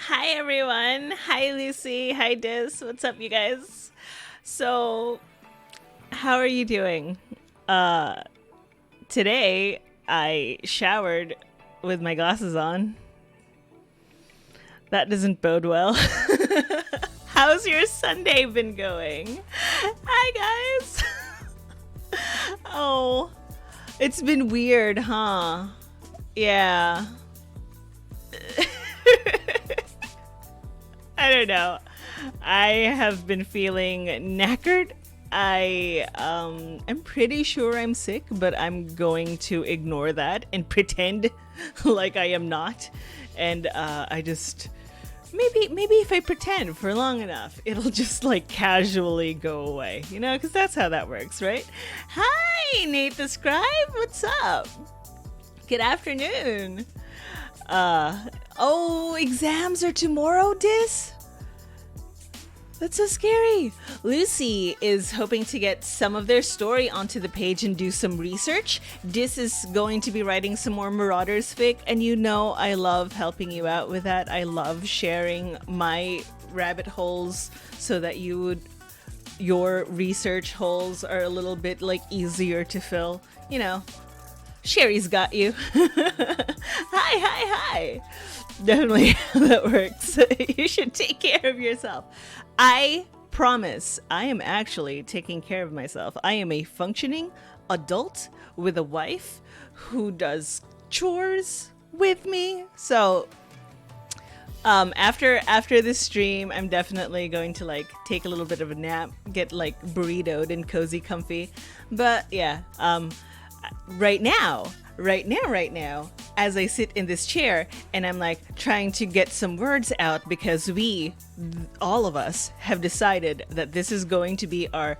Hi everyone. Hi Lucy. Hi Dis. What's up, you guys? So, how are you doing? Uh, Today I showered with my glasses on. That doesn't bode well. How's your Sunday been going? Hi guys. Oh, it's been weird, huh? Yeah. I don't know. I have been feeling knackered. I'm pretty sure I'm sick, but I'm going to ignore that and pretend like I am not. And I just maybe if I pretend for long enough, it'll just like casually go away. Because that's how that works, right? Hi, Nate the Scribe. What's up? Good afternoon. Oh, exams are tomorrow, Dis? That's so scary. Lucy is hoping to get some of their story onto the page and do some research. Dis is going to be writing some more Marauders fic, and I love helping you out with that. I love sharing my rabbit holes so that your research holes are a little bit like easier to fill. Sherry's got you. Hi. Definitely how that works. You should take care of yourself. I promise I am actually taking care of myself. I am a functioning adult with a wife who does chores with me. So after this stream, I'm definitely going to like take a little bit of a nap, get like burritoed and cozy comfy. But yeah, right now, as I sit in this chair and I'm like trying to get some words out because all of us, have decided that this is going to be our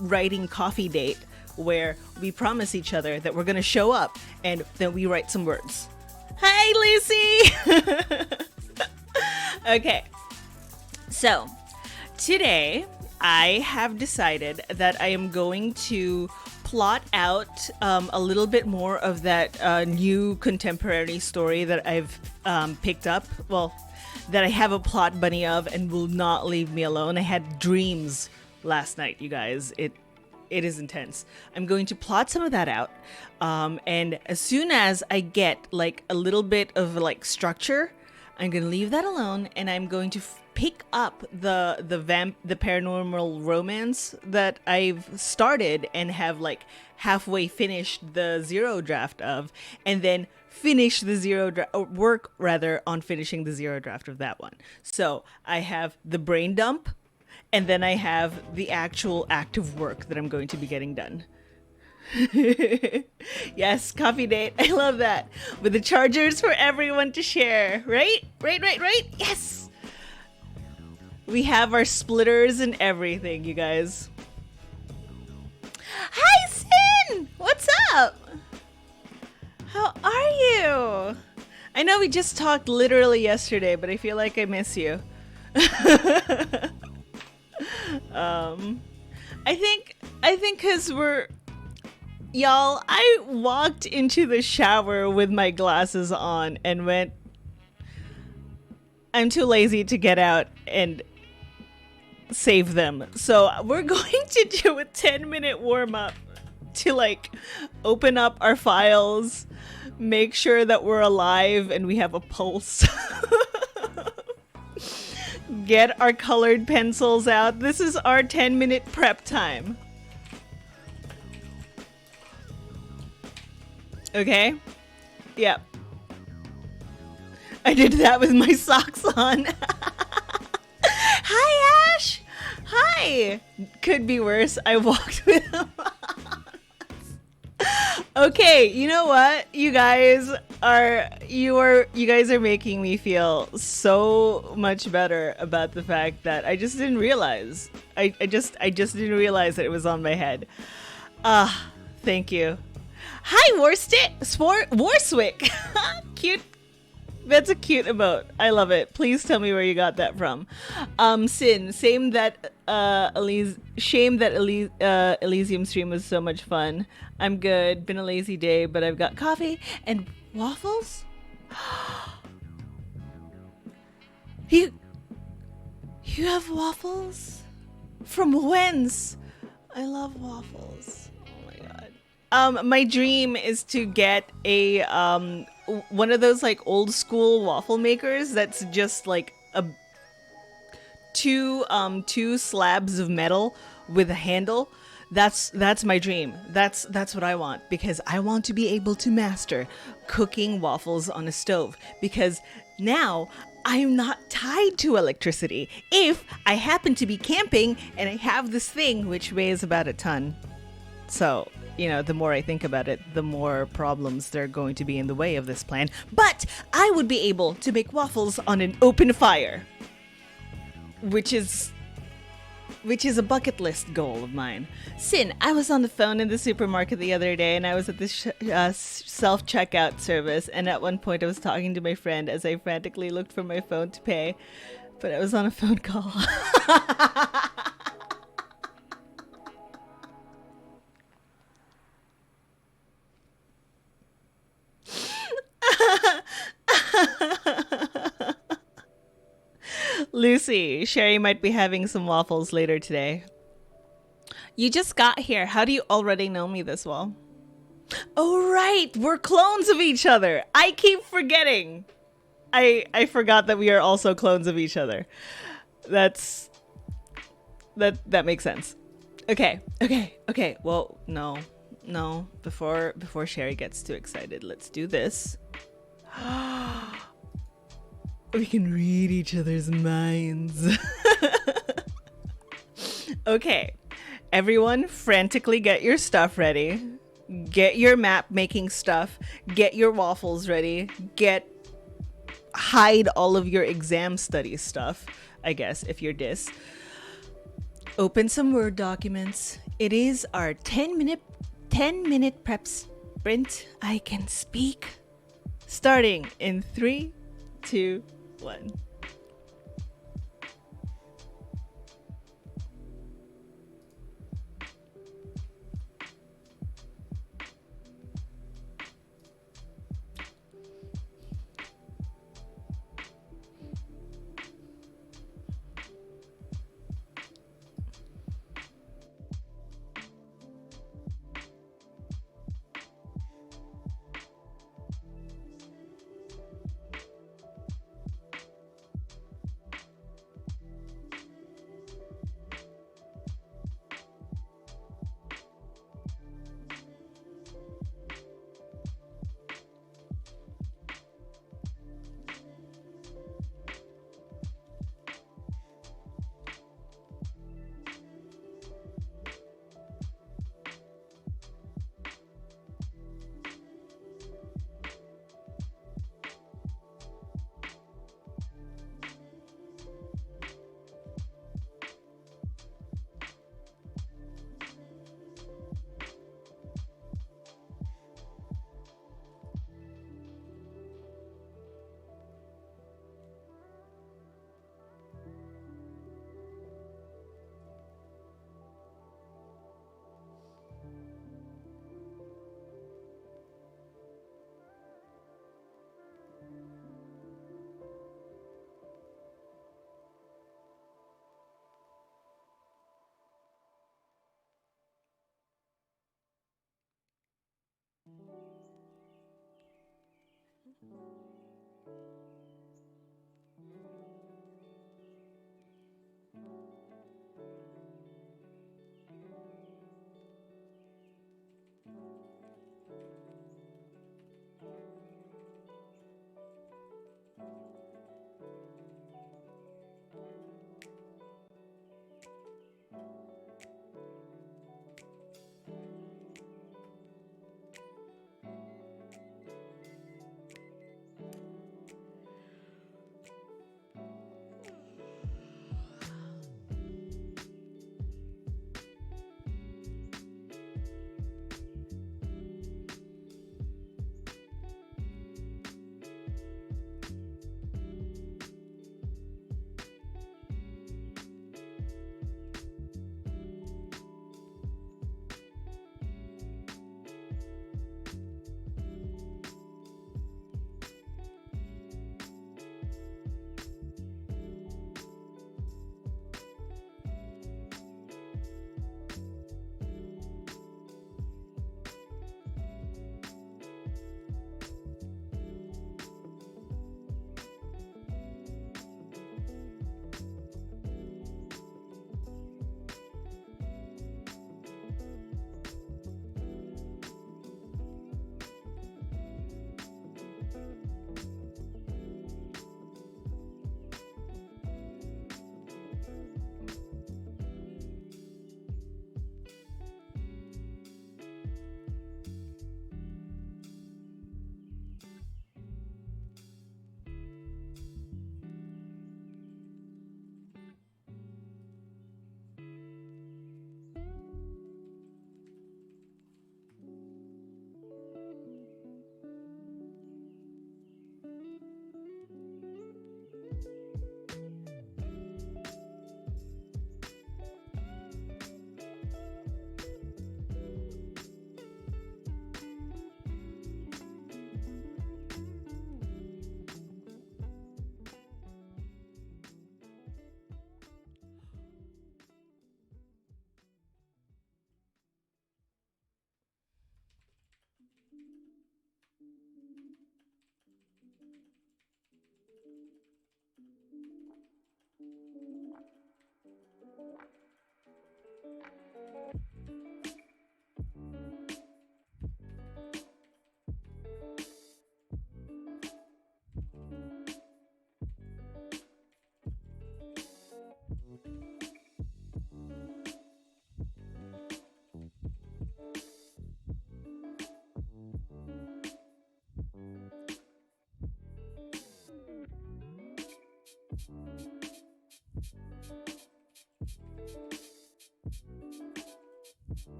writing coffee date where we promise each other that we're going to show up and then we write some words. Hi, Lucy! Okay, so today I have decided that I am going to plot out a little bit more of that new contemporary story that I've picked up. Well, that I have a plot bunny of and will not leave me alone. I had dreams last night, you guys. It is intense. I'm going to plot some of that out. And as soon as I get like a little bit of like structure, I'm going to leave that alone and I'm going to pick up the paranormal romance that I've started and have like halfway finished the zero draft of, and then finish the work rather on finishing the zero draft of that one. So I have the brain dump, and then I have the actual active work that I'm going to be getting done. Yes, coffee date. I love that. With the chargers for everyone to share. Right? Yes! We have our splitters and everything, you guys. Hi, Sin! What's up? How are you? I know we just talked literally yesterday, but I feel like I miss you. I think because y'all, I walked into the shower with my glasses on and went, I'm too lazy to get out and save them. So we're going to do a 10-minute warm-up to like open up our files, make sure that we're alive and we have a pulse. Get our colored pencils out. This is our 10-minute prep time. Okay? Yep. I did that with my socks on. Hi, Ash! Hi! Could be worse. I walked with them on. Okay, you know what? You guys are making me feel so much better about the fact that I just didn't realize. I just didn't realize that it was on my head. Thank you. Hi, Warswick! Cute. That's a cute emote. I love it. Please tell me where you got that from. Sin, shame that Elysium stream was so much fun. I'm good. Been a lazy day, but I've got coffee and waffles. You you have waffles? From whence? I love waffles. Oh my god. My dream is to get a one of those like old school waffle makers that's just like a two slabs of metal with a handle. That's my dream. That's what I want, because I want to be able to master cooking waffles on a stove, because now I'm not tied to electricity. If I happen to be camping and I have this thing which weighs about a ton. So, the more I think about it, the more problems there are going to be in the way of this plan. But I would be able to make waffles on an open fire, which is a bucket list goal of mine. Sin, I was on the phone in the supermarket the other day, and I was at this self-checkout service, and at one point I was talking to my friend as I frantically looked for my phone to pay, but I was on a phone call. Lucy, Sherri might be having some waffles later today. You just got here. How do you already know me this well? Oh, right. We're clones of each other. I keep forgetting. I forgot that we are also clones of each other. That makes sense. Okay. Well, no. Before Sherri gets too excited, let's do this. We can read each other's minds. Okay. Everyone, frantically get your stuff ready. Get your map making stuff. Get your waffles ready. Hide all of your exam study stuff, I guess, if you're dis. Open some Word documents. It is our 10-minute prep sprint. I can speak. Starting in 3, 2, 1.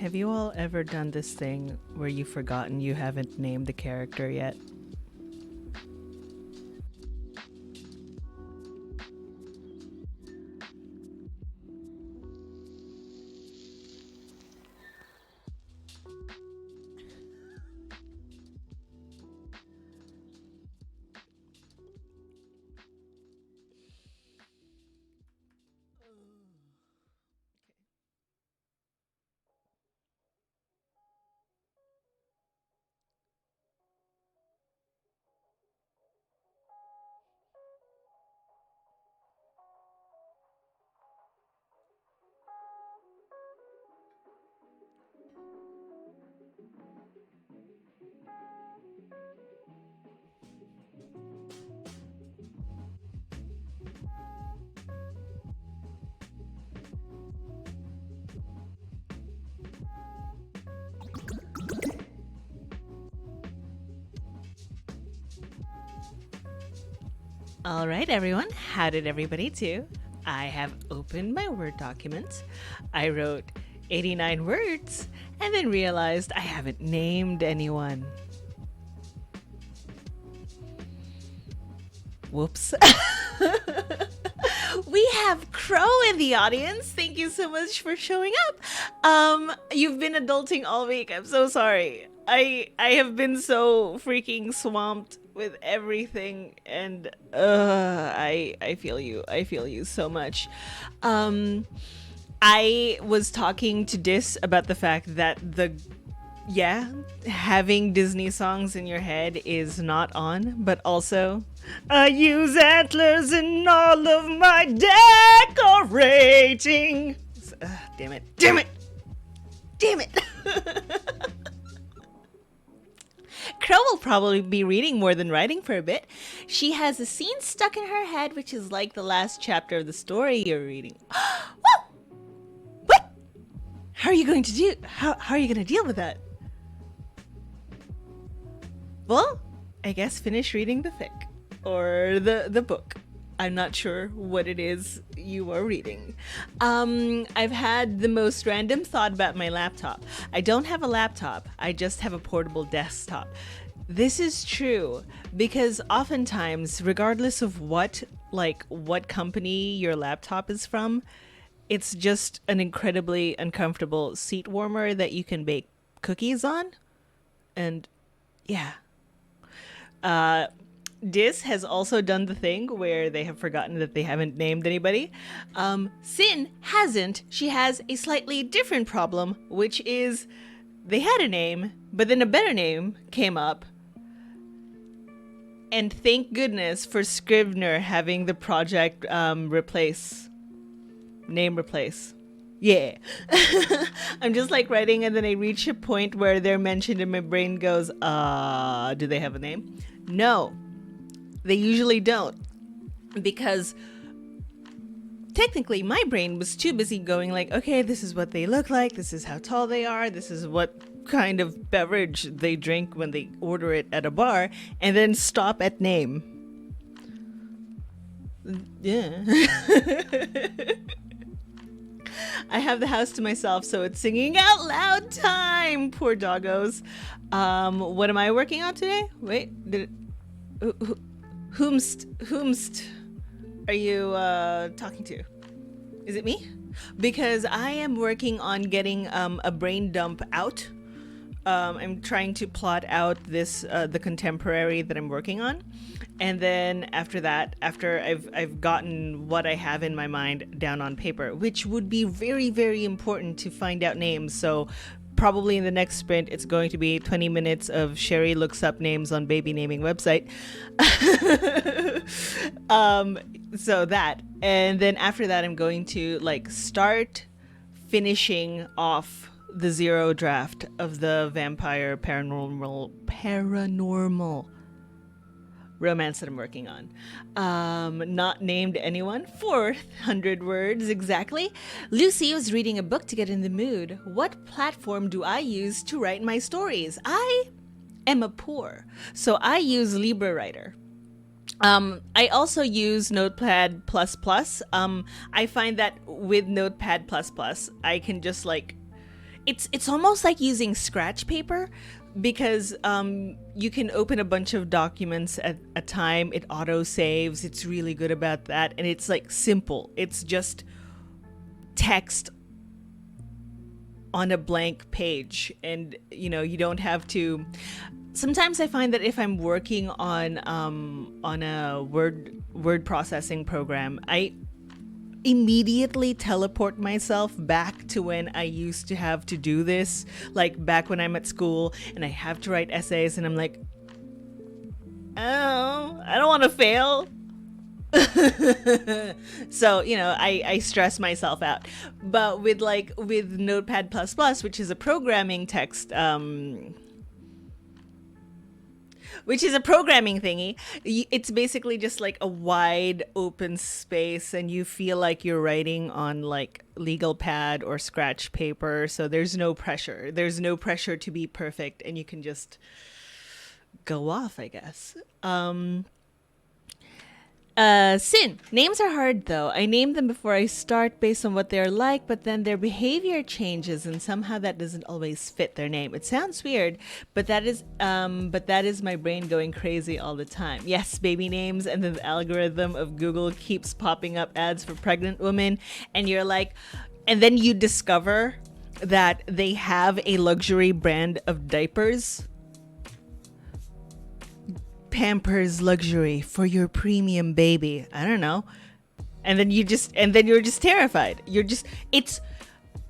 Have you all ever done this thing where you've forgotten you haven't named the character yet? All right, everyone. How did everybody do? I have opened my Word document. I wrote 89 words and then realized I haven't named anyone. Whoops. We have Crow in the audience. Thank you so much for showing up. You've been adulting all week. I'm so sorry. I have been so freaking swamped with everything, and I feel you. I feel you so much. I was talking to Dis about the fact that having Disney songs in your head is not on, but also I use antlers in all of my decorating. Damn it. Damn it. Damn it. Crow will probably be reading more than writing for a bit. She has a scene stuck in her head, which is like the last chapter of the story you're reading. What? How are you going to do? How are you going to deal with that? Well, I guess finish reading the fic or the book. I'm not sure what it is you are reading. I've had the most random thought about my laptop. I don't have a laptop. I just have a portable desktop. This is true because oftentimes, regardless of what company your laptop is from, it's just an incredibly uncomfortable seat warmer that you can bake cookies on. And yeah. Dis has also done the thing where they have forgotten that they haven't named anybody. Sin hasn't. She has a slightly different problem, which is they had a name, but then a better name came up. And thank goodness for Scrivener having the project name replace. Yeah. I'm just like writing and then I reach a point where they're mentioned and my brain goes, do they have a name? No. They usually don't, because technically my brain was too busy going like, okay, this is what they look like, this is how tall they are, this is what kind of beverage they drink when they order it at a bar, and then stop at name. Yeah. I have the house to myself, so it's singing out loud time. Poor doggos. What am I working on today? Wait, Whomst are you talking to? Is it me? Because I am working on getting a brain dump out. I'm trying to plot out the contemporary that I'm working on. And then after that, after I've gotten what I have in my mind down on paper, which would be very, very important to find out names. So probably in the next sprint, it's going to be 20 minutes of Sherri looks up names on baby naming website. So that. And then after that, I'm going to start finishing off the zero draft of the vampire paranormal romance that I'm working on. Not named anyone. 400 words exactly. Lucy was reading a book to get in the mood. What platform do I use to write my stories? I am a poor, so I use LibreWriter. I also use Notepad++. I find that with Notepad++, I can just it's almost like using scratch paper, because you can open a bunch of documents at a time. It auto saves. It's really good about that, and it's simple. It's just text on a blank page, and you don't have to. Sometimes I find that if I'm working on a word processing program, I immediately teleport myself back to when I used to have to do this, back when I'm at school and I have to write essays, and I'm like, oh, I don't want to fail. So I stress myself out. But with Notepad++, which is a programming text which is a programming thingy. It's basically just a wide open space, and you feel like you're writing on legal pad or scratch paper. So there's no pressure. There's no pressure to be perfect, and you can just go off, I guess. Sin. Names are hard though. I name them before I start based on what they're like, but then their behavior changes and somehow that doesn't always fit their name. It sounds weird, but that is my brain going crazy all the time. Yes, baby names, and then the algorithm of Google keeps popping up ads for pregnant women, and you're like, and then you discover that they have a luxury brand of diapers. Pampers luxury for your premium baby. I don't know. And then you're just terrified. You're just it's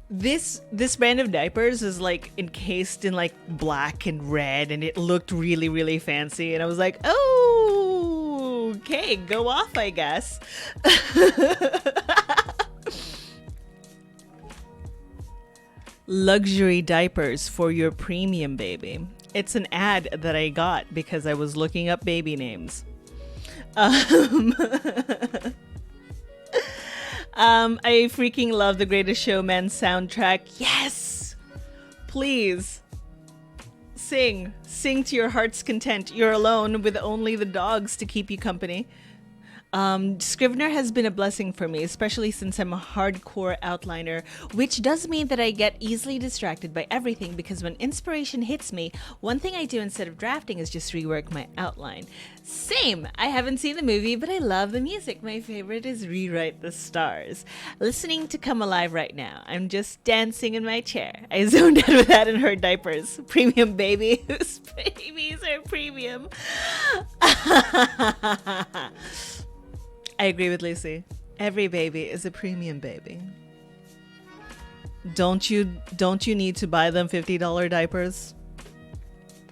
this brand of diapers is like encased in like black and red and it looked really really fancy and I was like, "Oh, okay, go off, I guess." Luxury diapers for your premium baby. It's an ad that I got because I was looking up baby names. Um, I freaking love The Greatest Showman soundtrack. Yes! Please. Sing. Sing to your heart's content. You're alone with only the dogs to keep you company. Scrivener has been a blessing for me, especially since I'm a hardcore outliner, which does mean that I get easily distracted by everything because when inspiration hits me, one thing I do instead of drafting is just rework my outline. Same! I haven't seen the movie, but I love the music. My favorite is Rewrite the Stars. Listening to Come Alive right now. I'm just dancing in my chair. I zoned out with that and heard diapers. Premium baby. Whose babies are premium? I agree with Lucy. Every baby is a premium baby. Don't you need to buy them $50 diapers?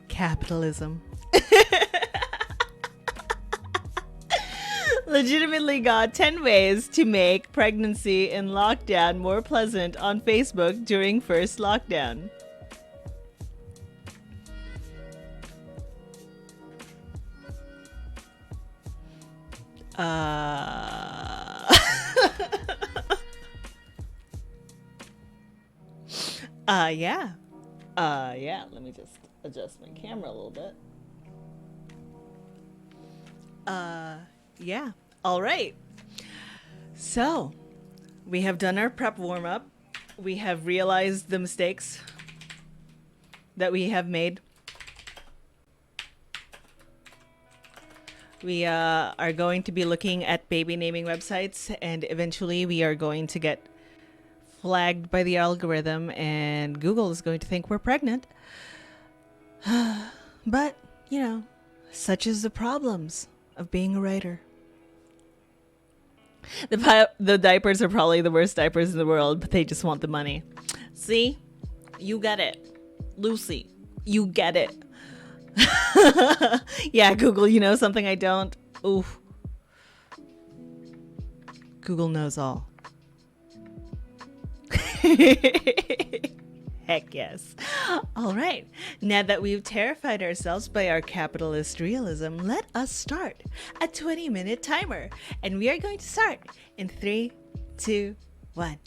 Capitalism. Legitimately got 10 ways to make pregnancy in lockdown more pleasant on Facebook during first lockdown. Yeah. Yeah, let me just adjust my camera a little bit. Yeah. All right. So, we have done our prep warm up. We have realized the mistakes that we have made. We are going to be looking at baby naming websites, and eventually we are going to get flagged by the algorithm, and Google is going to think we're pregnant. But, you know, such is the problems of being a writer. The diapers are probably the worst diapers in the world, but they just want the money. See? You get it. Lucy, you get it. Yeah, Google, you know something I don't? Oof. Google knows all. Heck yes. All right. Now that we've terrified ourselves by our capitalist realism, let us start a 20-minute timer. And we are going to start in 3, 2, 1.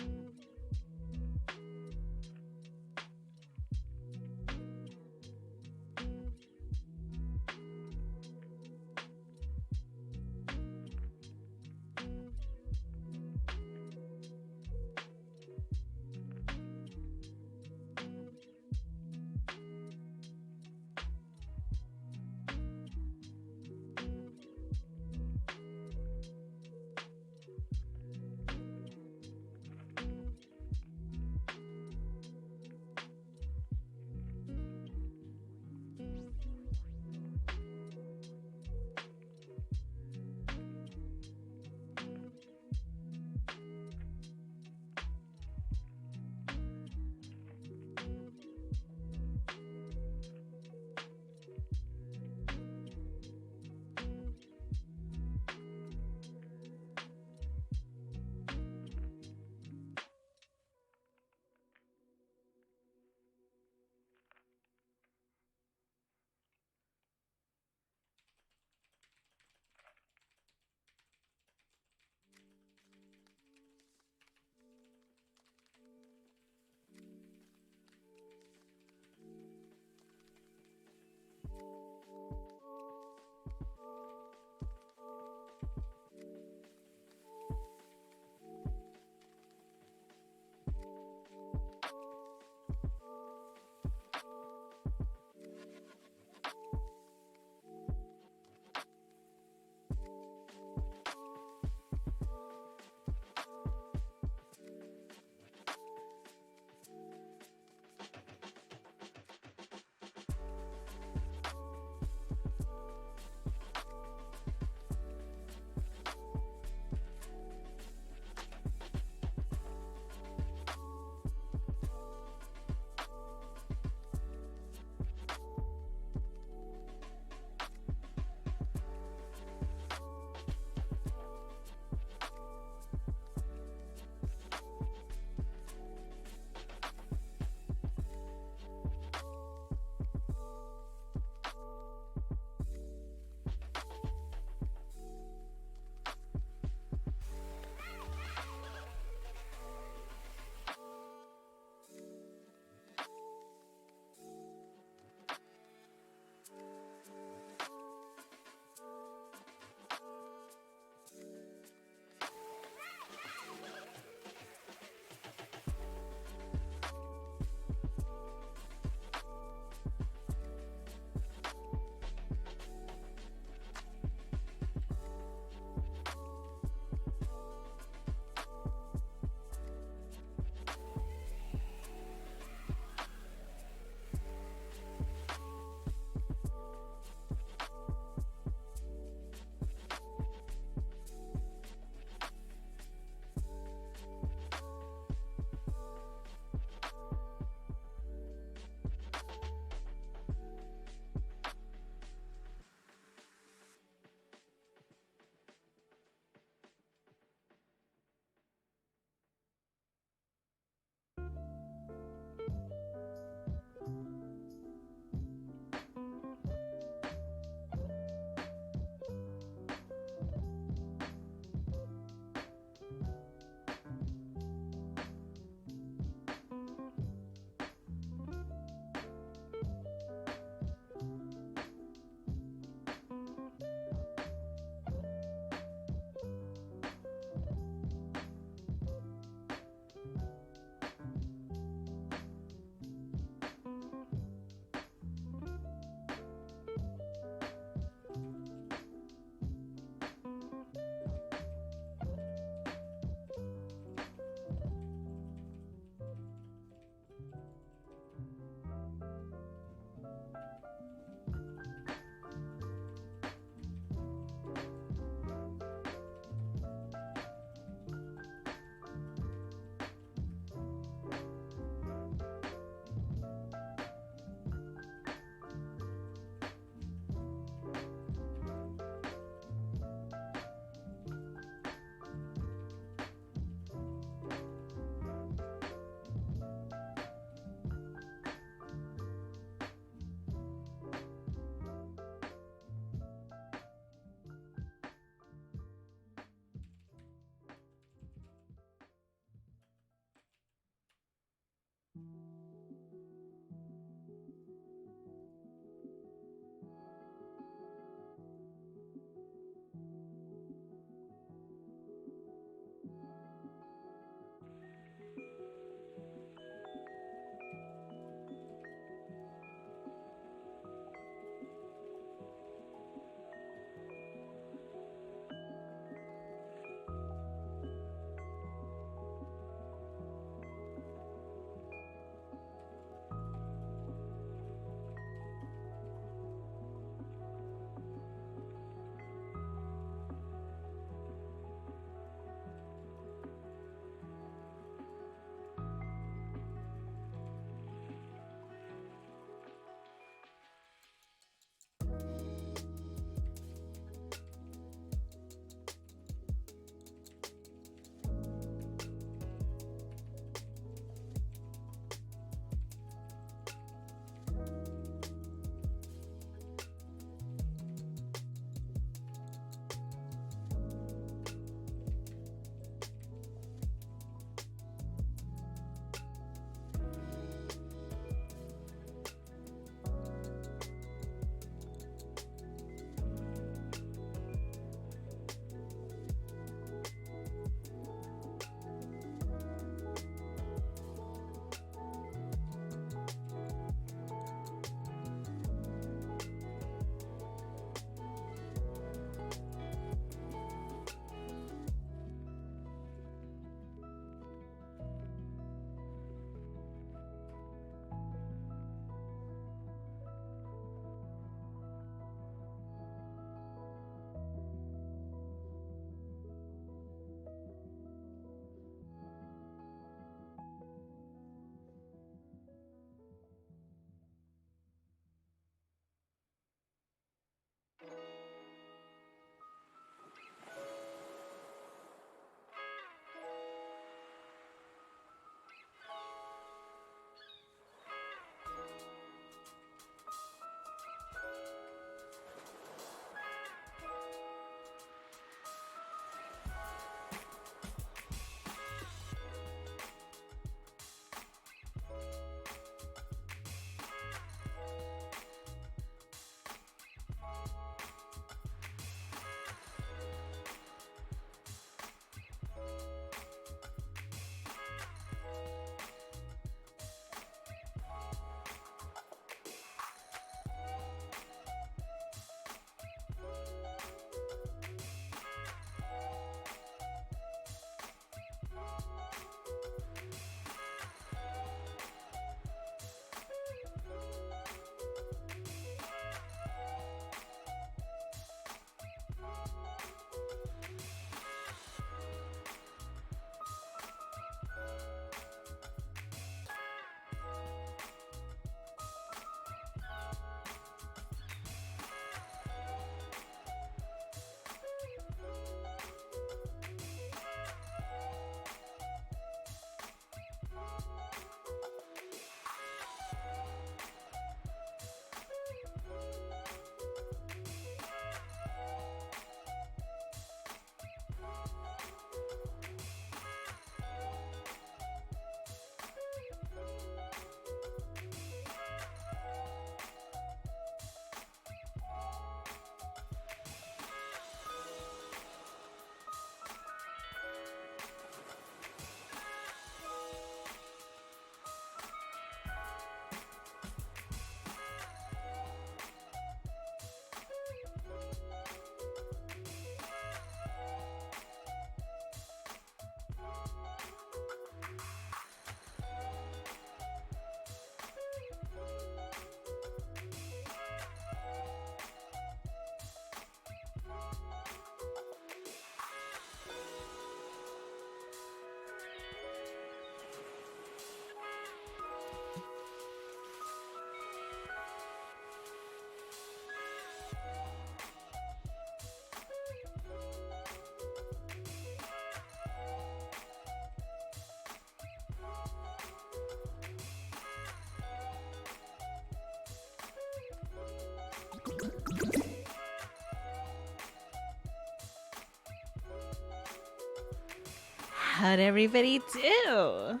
How'd everybody do?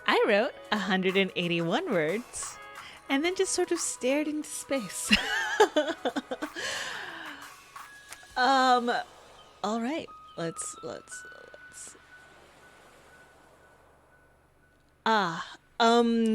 I wrote 181 words and then just sort of stared into space. All right. Let's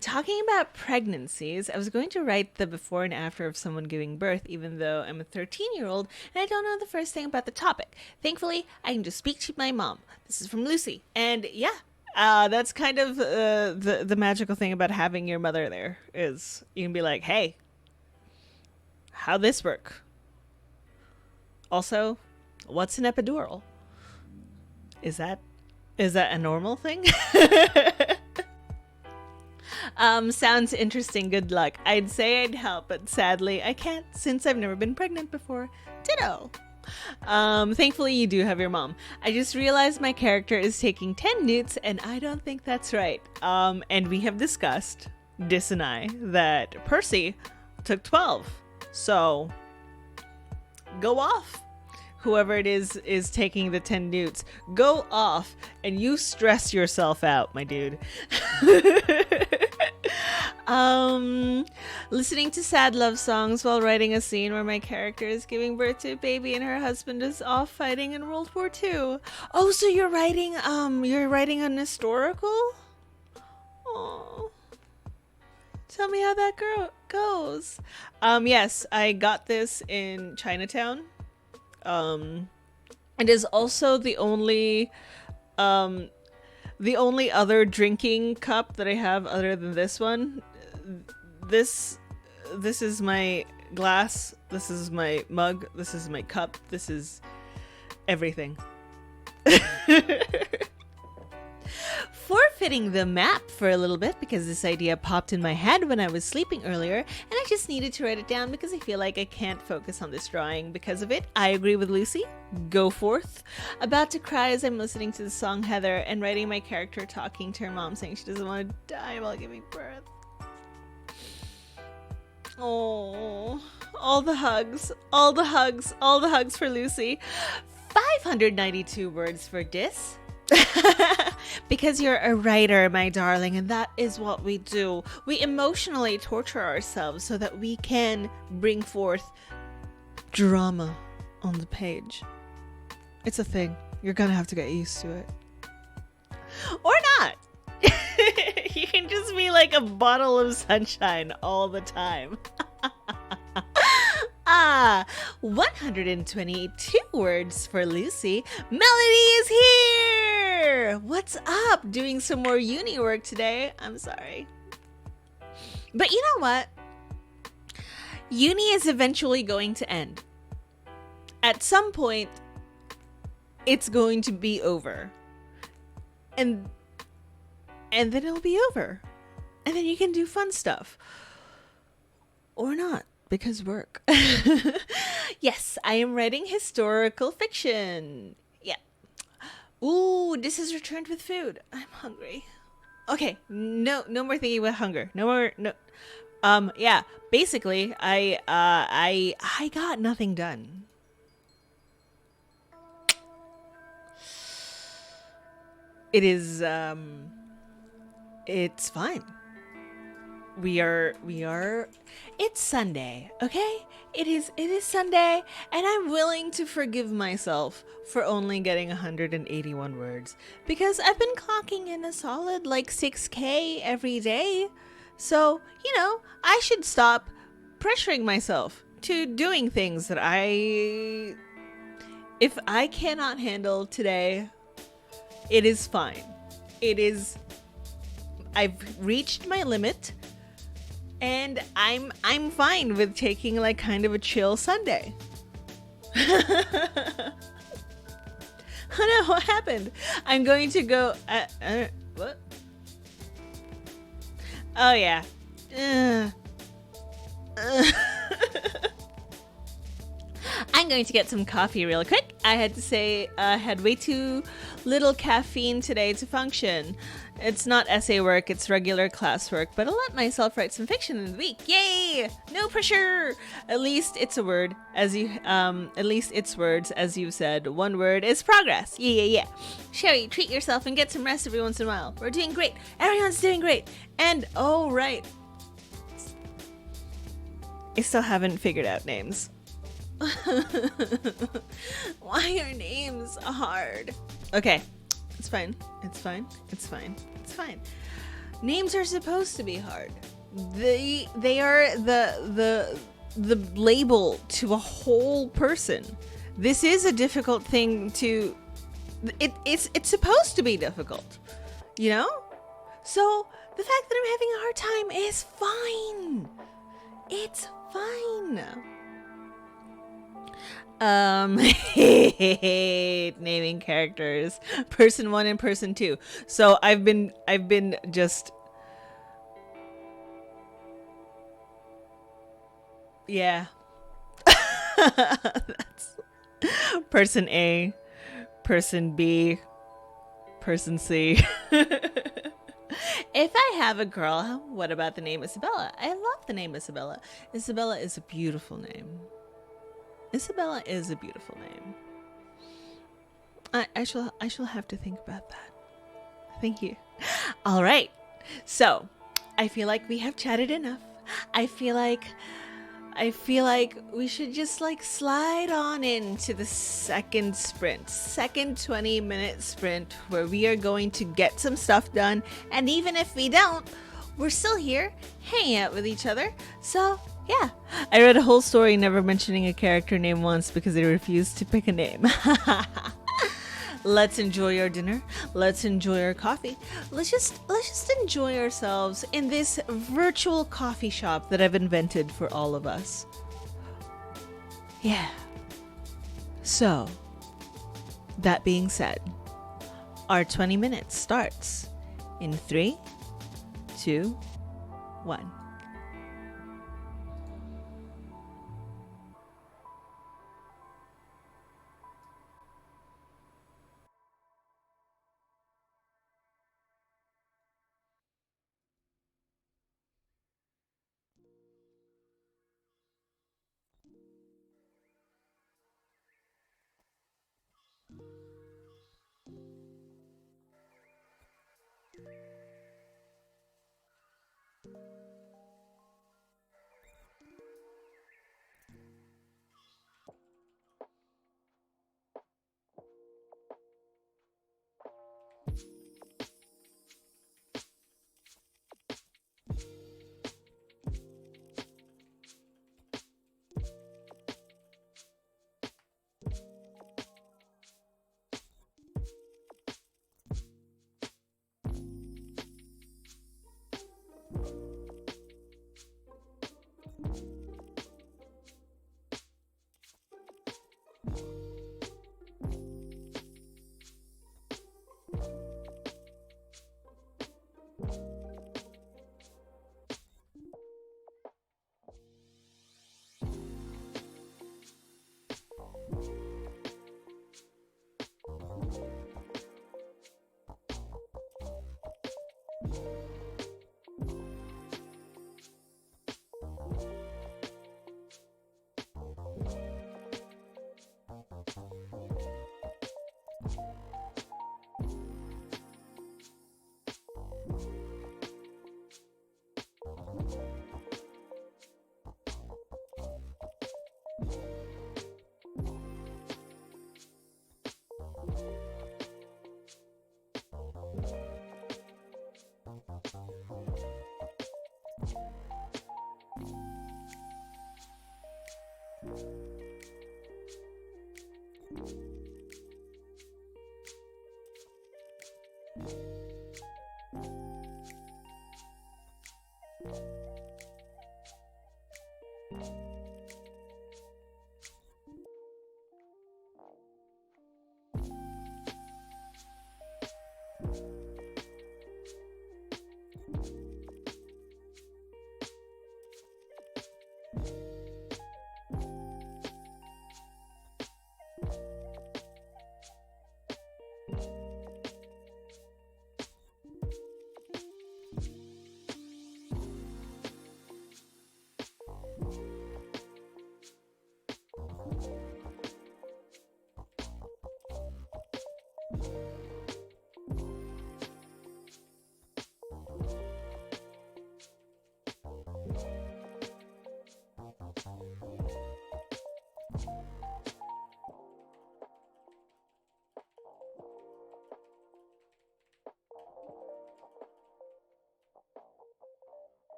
talking about pregnancies, I was going to write the before and after of someone giving birth, even though I'm a 13-year-old and I don't know the first thing about the topic. Thankfully, I can just speak to my mom. This is from Lucy. And yeah, that's kind of the magical thing about having your mother there is you can be like, hey, how'd this work? Also, what's an epidural? Is that a normal thing? Sounds interesting. Good luck. I'd say I'd help, but sadly I can't since I've never been pregnant before. Ditto. Thankfully you do have your mom. I just realized my character is taking 10 newts and I don't think that's right. And we have discussed, Dis and I, that Percy took 12. So go off. Whoever it is taking the 10 newts, go off and you stress yourself out, my dude. Listening to sad love songs while writing a scene where my character is giving birth to a baby and her husband is off fighting in World War II. Oh, so you're writing an historical? Oh. Tell me how that goes. Yes, I got this in Chinatown. It is also the only other drinking cup that I have other than this one. This is my glass. This is my mug. This is my cup. This is everything. Forfeiting the map for a little bit because this idea popped in my head when I was sleeping earlier and I just needed to write it down because I feel like I can't focus on this drawing because of it. I agree with Lucy. Go forth. About to cry as I'm listening to the song Heather and writing my character talking to her mom saying she doesn't want to die while giving birth. Oh, all the hugs for Lucy. 592 words for Dis. Because you're a writer, my darling, and that is what we do. We emotionally torture ourselves so that we can bring forth drama on the page. It's a thing. You're gonna have to get used to it. Or not. You can just be like a bottle of sunshine all the time. 122 words for Lucy. Melody is here! What's up? Doing some more uni work today. I'm sorry. But you know what? Uni is eventually going to end. At some point, it's going to be over. And then it'll be over. And then you can do fun stuff. Or not. Because work. Yes, I am writing historical fiction. Yeah. Ooh, this is returned with food. I'm hungry. Okay, no more thinking about hunger. No. Yeah. Basically, I got nothing done. It is it's fine. We are it's Sunday, okay? It is Sunday, and I'm willing to forgive myself for only getting 181 words because I've been clocking in a solid like 6K every day. So, I should stop pressuring myself to doing things that if I cannot handle today, it is fine. I've reached my limit. And I'm fine with taking like kind of a chill Sunday. Oh no, what happened? I'm going to go what? Oh yeah. I'm going to get some coffee real quick. I had to say I had way too little caffeine today to function. It's not essay work, it's regular classwork, but I'll let myself write some fiction in the week. Yay! No pressure! At least it's a word, at least it's words, as you said. One word is progress. Yeah. Sherri, treat yourself and get some rest every once in a while. We're doing great. Everyone's doing great. And, oh, right. I still haven't figured out names. Why are names hard? Okay, it's fine. Names are supposed to be hard. They are the label to a whole person. This is a difficult thing to. It's supposed to be difficult, you know. So the fact that I'm having a hard time is fine. It's fine. Hate naming characters. Person 1 and person 2. So I've been just, yeah. That's person A, person B, person C. If I have a girl, what about the name Isabella? I love the name Isabella. Isabella is a beautiful name. Isabella is a beautiful name. I shall have to think about that. Thank you. All right. So, I feel like we have chatted enough. I feel like we should just slide on into the second 20-minute sprint where we are going to get some stuff done. And even if we don't, we're still here hanging out with each other. So, yeah. I read a whole story never mentioning a character name once because they refused to pick a name. Let's enjoy our dinner. Let's enjoy our coffee. Let's just enjoy ourselves in this virtual coffee shop that I've invented for all of us. Yeah. So, that being said, our 20 minutes starts in 3, 2, 1.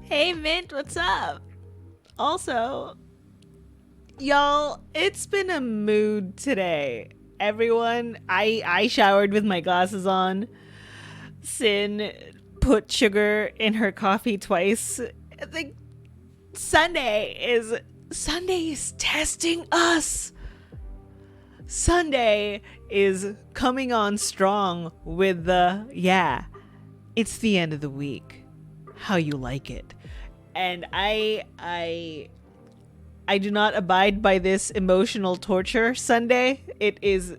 Hey Mint, what's up? Also, y'all, it's been a mood today. Everyone, I showered with my glasses on. Sin put sugar in her coffee twice. I think Sunday is testing us. Sunday is coming on strong with it's the end of the week. How you like it? And I do not abide by this emotional torture Sunday. This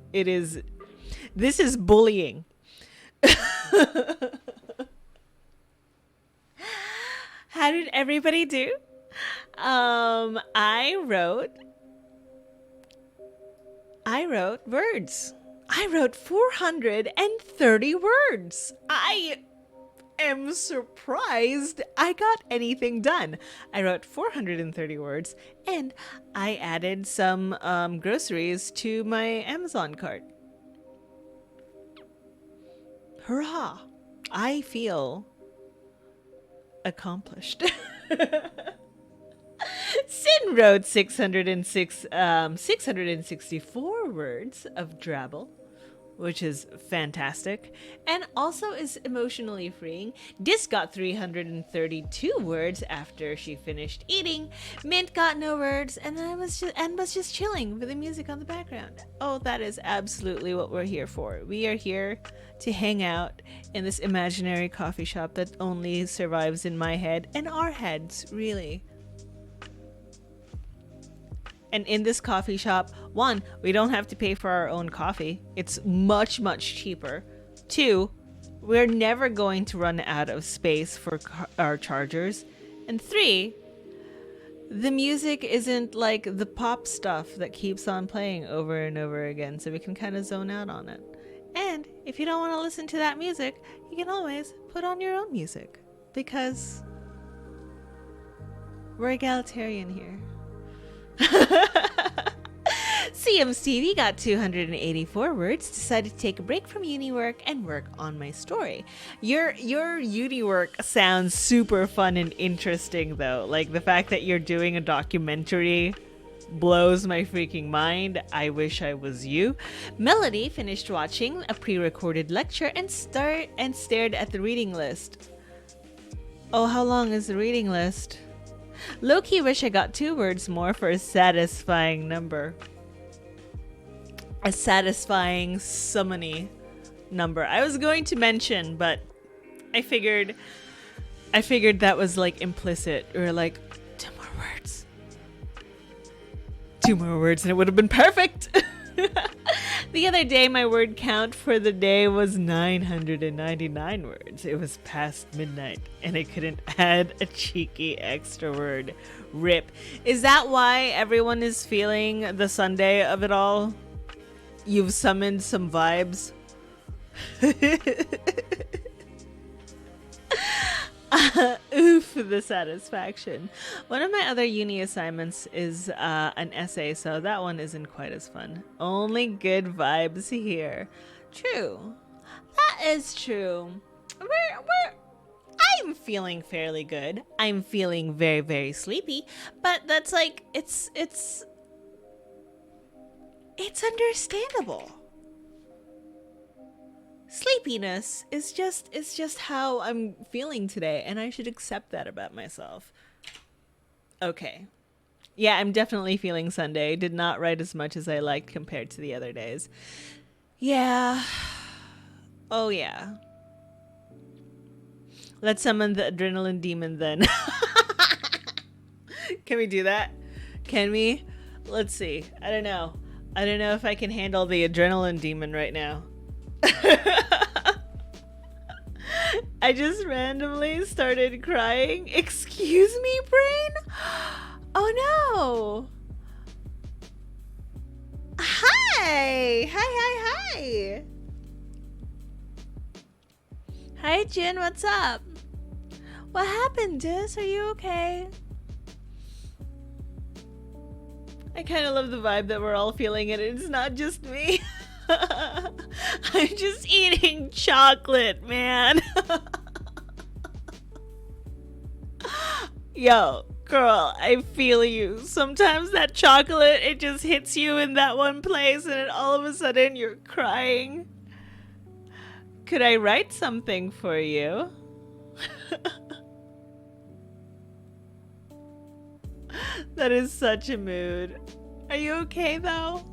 is bullying. How did everybody do? I wrote words. I wrote 430 words. I am surprised I got anything done. I wrote 430 words and I added some groceries to my Amazon cart. Hurrah! I feel accomplished. Sin wrote 664 words of drabble, which is fantastic, and also is emotionally freeing. Dis got 332 words after she finished eating. Mint got no words, and was just chilling with the music on the background. Oh, that is absolutely what we're here for. We are here to hang out in this imaginary coffee shop that only survives in my head and our heads, really. And in this coffee shop, 1, we don't have to pay for our own coffee. It's much, much cheaper. 2, we're never going to run out of space for our chargers. And 3, the music isn't like the pop stuff that keeps on playing over and over again, so we can kind of zone out on it. And if you don't want to listen to that music, you can always put on your own music, because we're egalitarian here. CMCV got 284 words, decided to take a break from uni work and work on my story. Your uni work sounds super fun and interesting though. Like the fact that you're doing a documentary blows my freaking mind. I wish I was you. Melody finished watching a pre-recorded lecture and stared at the reading list. Oh, how long is the reading list? Low-key wish I got 2 words more for a satisfying number. a satisfying summony number. I was going to mention, but I figured that was like implicit, or like two more words. Two more words and it would have been perfect. The other day, my word count for the day was 999 words. It was past midnight, and I couldn't add a cheeky extra word. Rip. Is that why everyone is feeling the Sunday of it all? You've summoned some vibes? Oof, the satisfaction. One of my other uni assignments is an essay, so that one isn't quite as fun. Only good vibes here. True. That is true. I'm feeling fairly good. I'm feeling very, very sleepy, but that's like, it's understandable. Sleepiness is just how I'm feeling today, and I should accept that about myself. Okay. Yeah, I'm definitely feeling Sunday. Did not write as much as I liked compared to the other days. Yeah. Oh yeah. Let's summon the adrenaline demon then. Can we do that? Can we? Let's see. I don't know if I can handle the adrenaline demon right now. I just randomly started crying. Excuse me, brain? Oh no. Hi. Hi, Jin, what's up? What happened, Dis? Are you okay? I kind of love the vibe that we're all feeling it. It's not just me. I'm just eating chocolate, man. Yo, girl, I feel you. Sometimes that chocolate, it just hits you in that one place and then all of a sudden you're crying. Could I write something for you? That is such a mood. Are you okay though?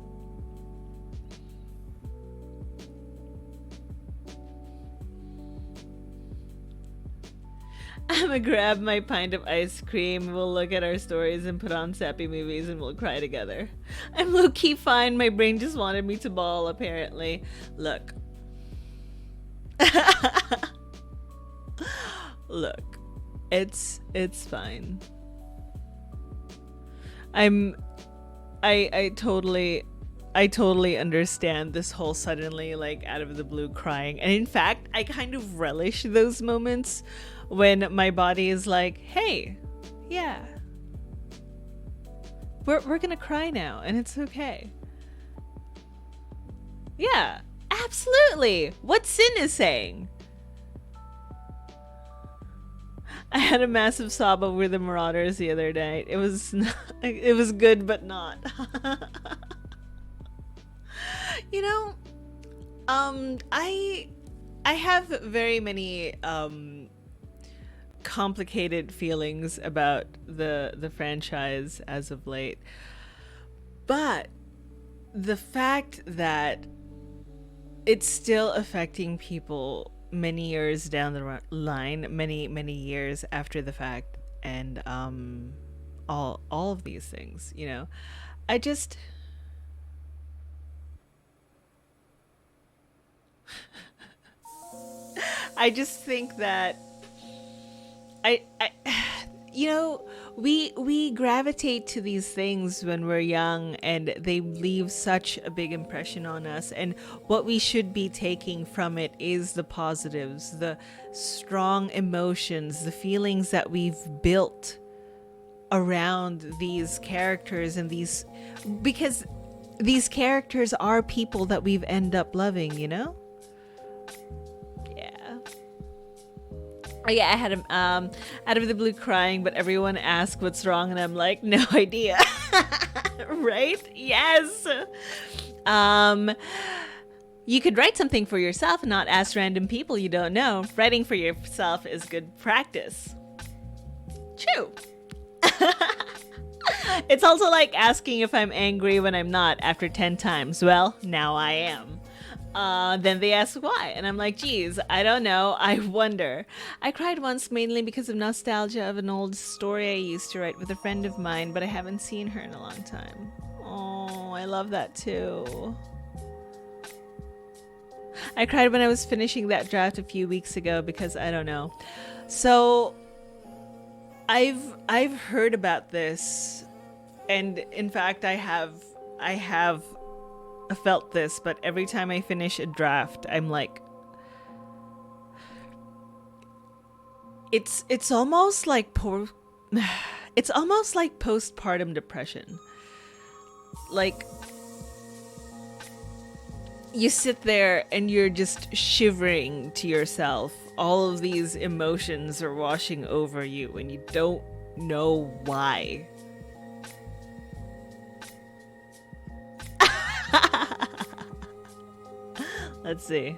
I'm gonna grab my pint of ice cream, we'll look at our stories and put on sappy movies and we'll cry together. I'm low-key fine, my brain just wanted me to bawl apparently. Look. Look. It's fine. I totally understand this whole suddenly like out of the blue crying. And in fact, I kind of relish those moments when my body is like, hey, yeah, we're gonna cry now and it's okay. Yeah, absolutely. What Sin is saying. I had a massive sob over the Marauders the other night. It was good, but not. You know, I have very many complicated feelings about the franchise as of late, but the fact that it's still affecting people many years down the line, many years after the fact, and all of these things, you know, I just I just think that I you know, we gravitate to these things when we're young and they leave such a big impression on us, and what we should be taking from it is the positives, the strong emotions, the feelings that we've built around these characters, and these, because these characters are people that we've end up loving, you know? Oh yeah, I had him out of the blue crying, but everyone asked what's wrong, and I'm like, no idea. Right? Yes. You could write something for yourself and not ask random people you don't know. Writing for yourself is good practice. True. It's also like asking if I'm angry when I'm not after 10 times. Well, now I am. Then they ask why, and I'm like, geez, I don't know. I wonder. I cried once mainly because of nostalgia of an old story I used to write with a friend of mine, but I haven't seen her in a long time. Oh, I love that too. I cried when I was finishing that draft a few weeks ago because I don't know. So I've heard about this, and in fact I have felt this, but every time I finish a draft, I'm like, it's almost like it's almost like postpartum depression. Like, you sit there and you're just shivering to yourself. All of these emotions are washing over you and you don't know why. Let's see.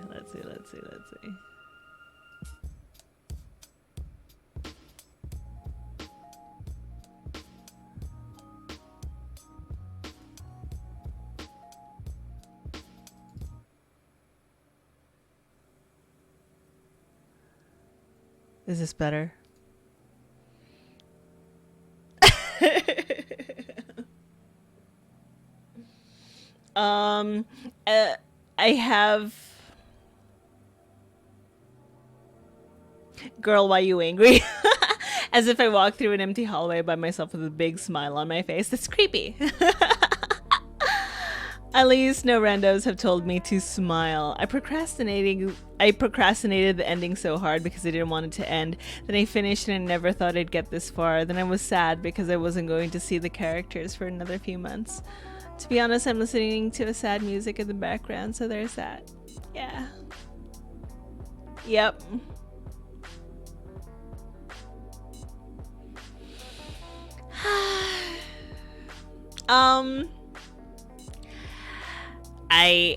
Is this better? um, I have. Girl, why you angry? As if I walk through an empty hallway by myself with a big smile on my face. That's creepy. At least no randos have told me to smile. I procrastinated the ending so hard because I didn't want it to end. Then I finished and I never thought I'd get this far. Then I was sad because I wasn't going to see the characters for another few months. To be honest, I'm listening to a sad music in the background, so there's that. Yeah. Yep.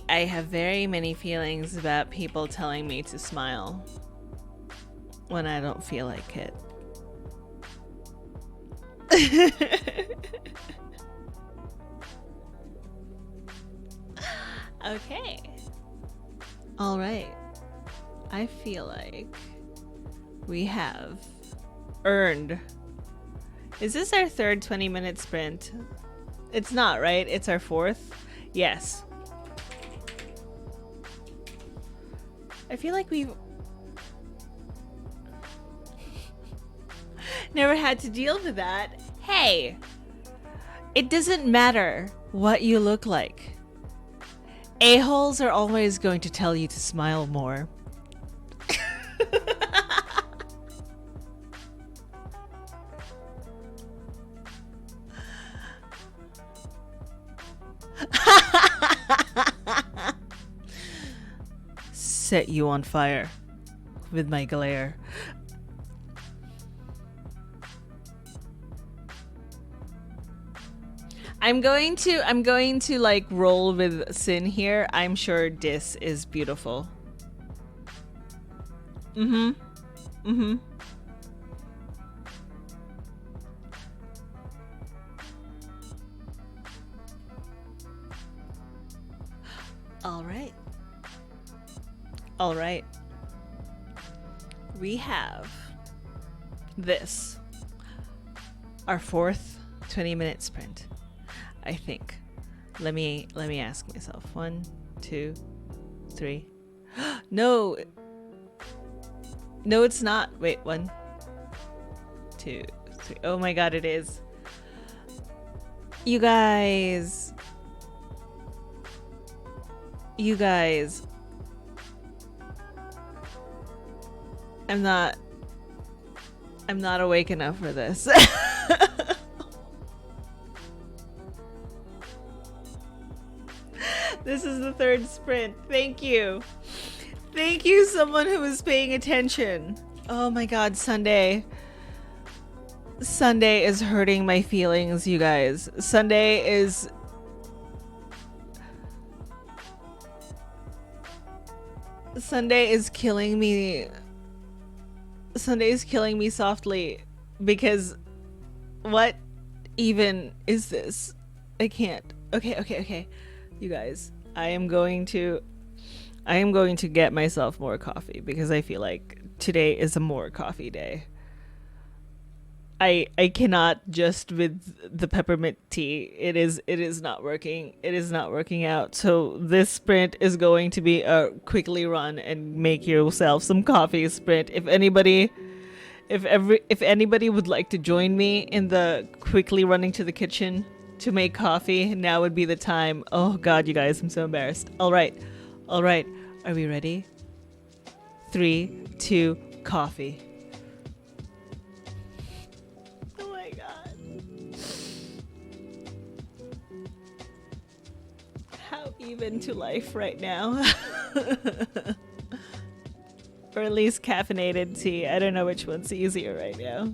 I have very many feelings about people telling me to smile when I don't feel like it. Okay. All right. I feel like we have earned. Is this our third 20-minute sprint? It's not, right? It's our fourth? Yes. I feel like we've never had to deal with that. Hey, it doesn't matter what you look like. A-holes are always going to tell you to smile more. Set you on fire with my glare. I'm going to like roll with Sin here. I'm sure this is beautiful. Mm-hmm. All right. We have this, our fourth 20-minute sprint, I think. Let me ask myself. 1, 2, 3. No, it's not. Wait, 1, 2, 3. Oh my god, it is. You guys. I'm not awake enough for this. This is the third sprint. Thank you. Thank you, someone who was paying attention. Oh my god, Sunday is hurting my feelings, you guys. Sunday is killing me. Sunday is killing me softly because what even is this? I can't. Okay, okay, okay. You guys, I am going to get myself more coffee because I feel like today is a more coffee day. I cannot just with the peppermint tea. It is not working. It is not working out. So this sprint is going to be a quickly run and make yourself some coffee sprint. If anybody would like to join me in the quickly running to the kitchen to make coffee, now would be the time. Oh god, you guys, I'm so embarrassed. All right. All right. Are we ready? 3, 2, coffee. Oh my god. How even to life right now. Or at least caffeinated tea. I don't know which one's easier right now.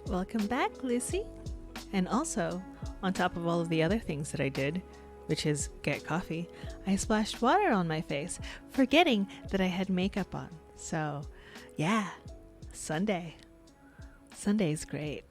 Welcome back, Lucy. And also, on top of all of the other things that I did, which is get coffee, I splashed water on my face, forgetting that I had makeup on. So, yeah, Sunday. Sunday's great.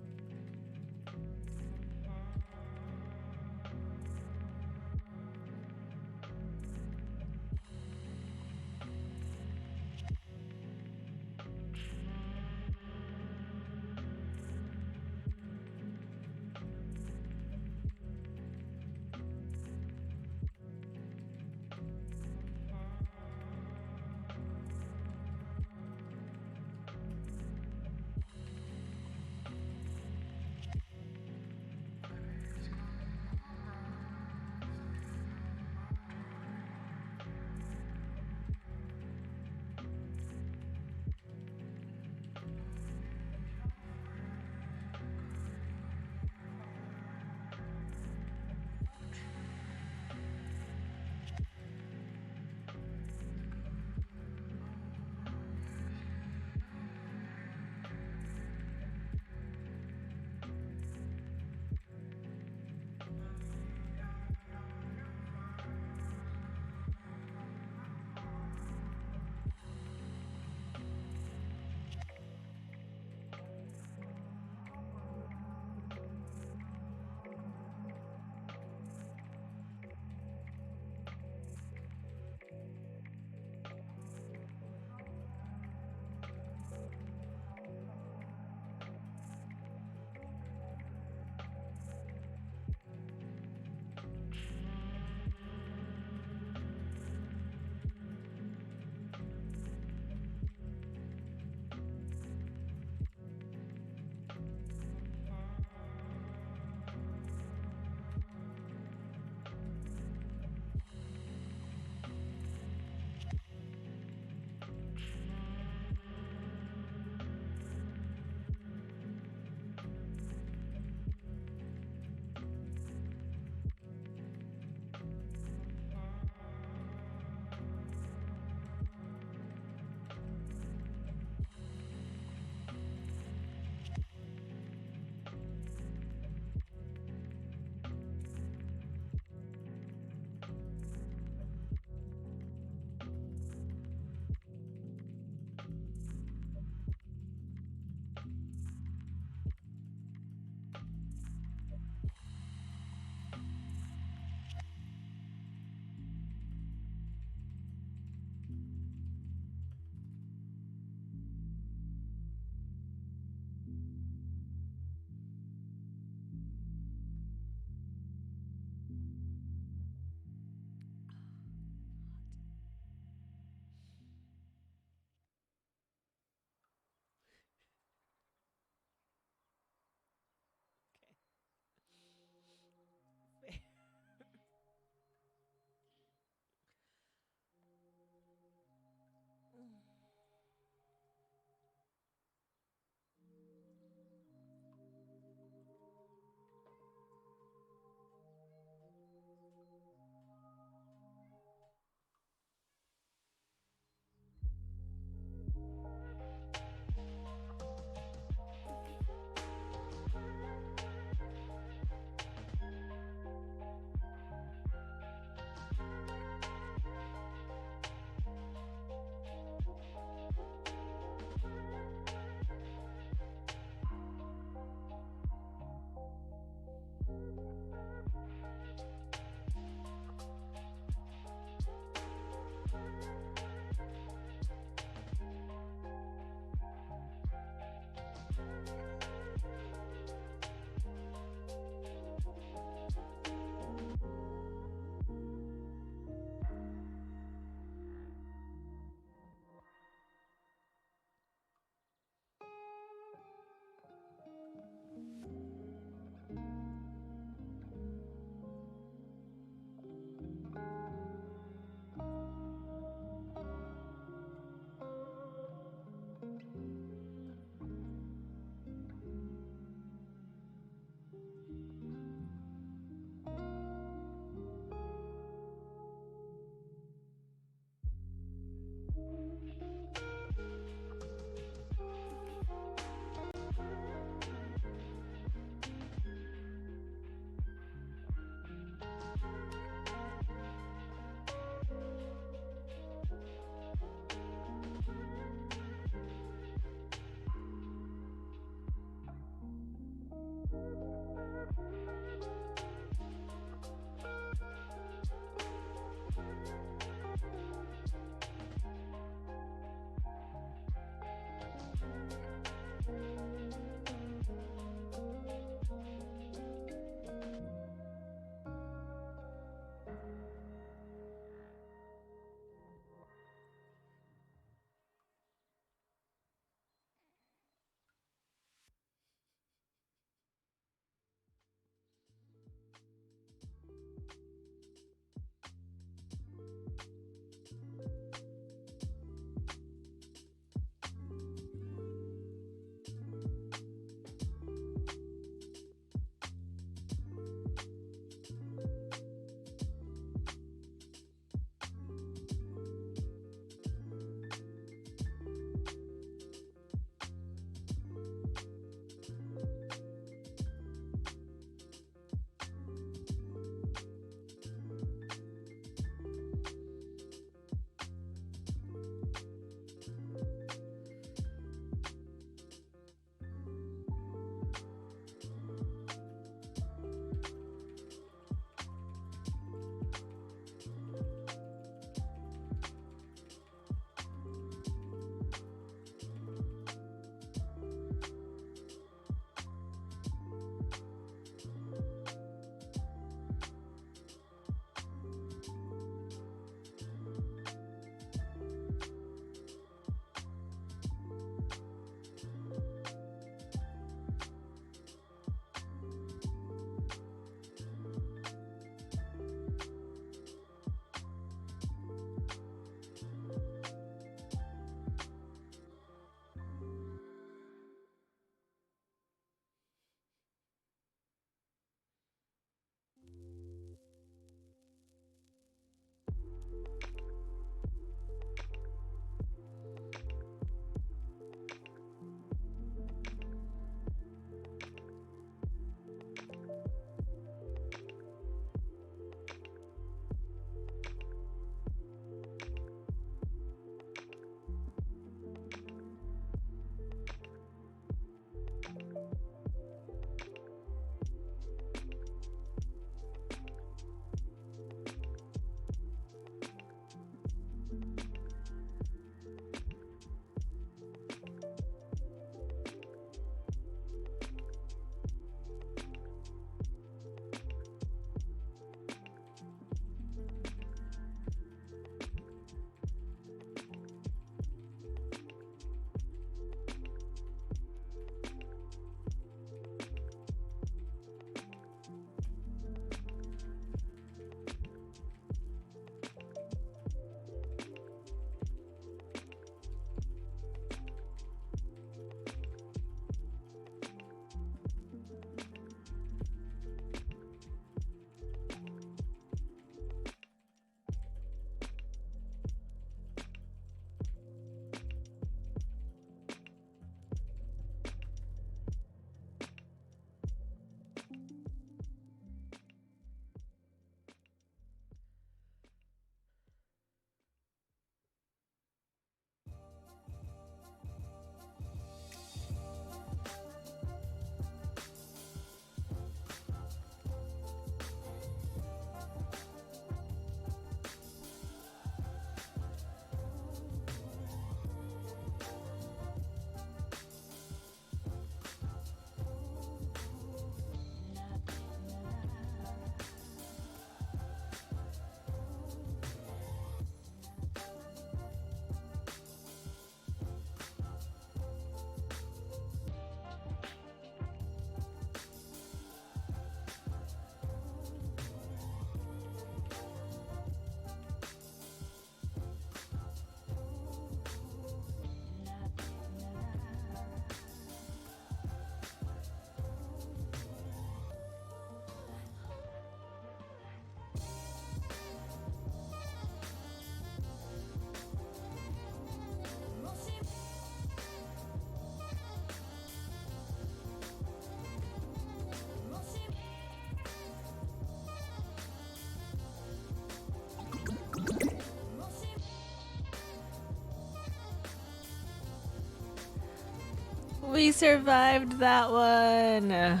We survived that one. I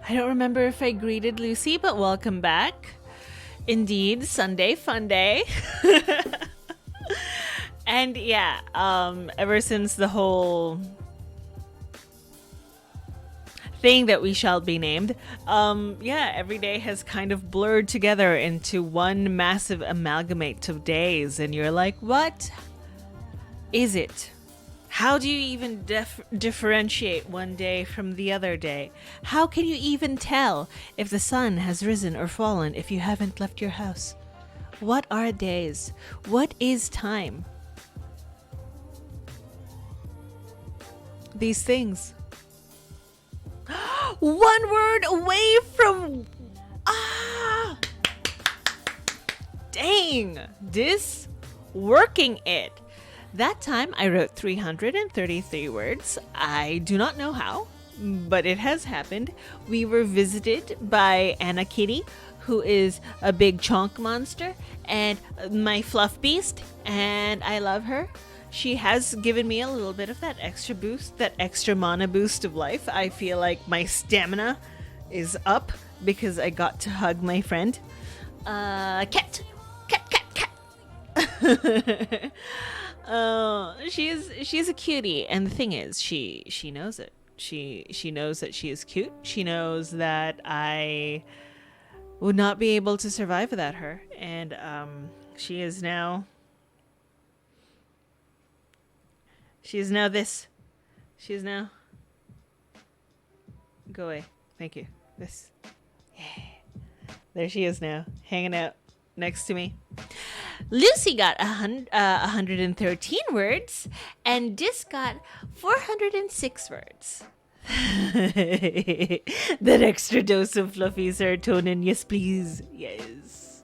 don't remember if I greeted Lucy, but welcome back. Indeed, Sunday fun day. And yeah, ever since the whole thing that we shall be named, yeah, every day has kind of blurred together into one massive amalgamate of days, and you're like, what is it? How do you even differentiate one day from the other day? How can you even tell if the sun has risen or fallen if you haven't left your house? What are days? What is time? These things. One word away from... Ah! Dang! This working it. That time I wrote 333 words. I do not know how, but it has happened. We were visited by Anna Kitty, who is a big chonk monster, and my fluff beast, and I love her. She has given me a little bit of that extra boost, that extra mana boost of life. I feel like my stamina is up because I got to hug my friend. Cat! Cat, cat, cat! She's a cutie, and the thing is, she knows it. She knows that she is cute. She knows that I would not be able to survive without her, and she is now this. She is now. Go away. Thank you. This. Yeah. There she is now, hanging out next to me. Lucy got 113 words, and Dis got 406 words. That extra dose of fluffy serotonin, yes please, yes.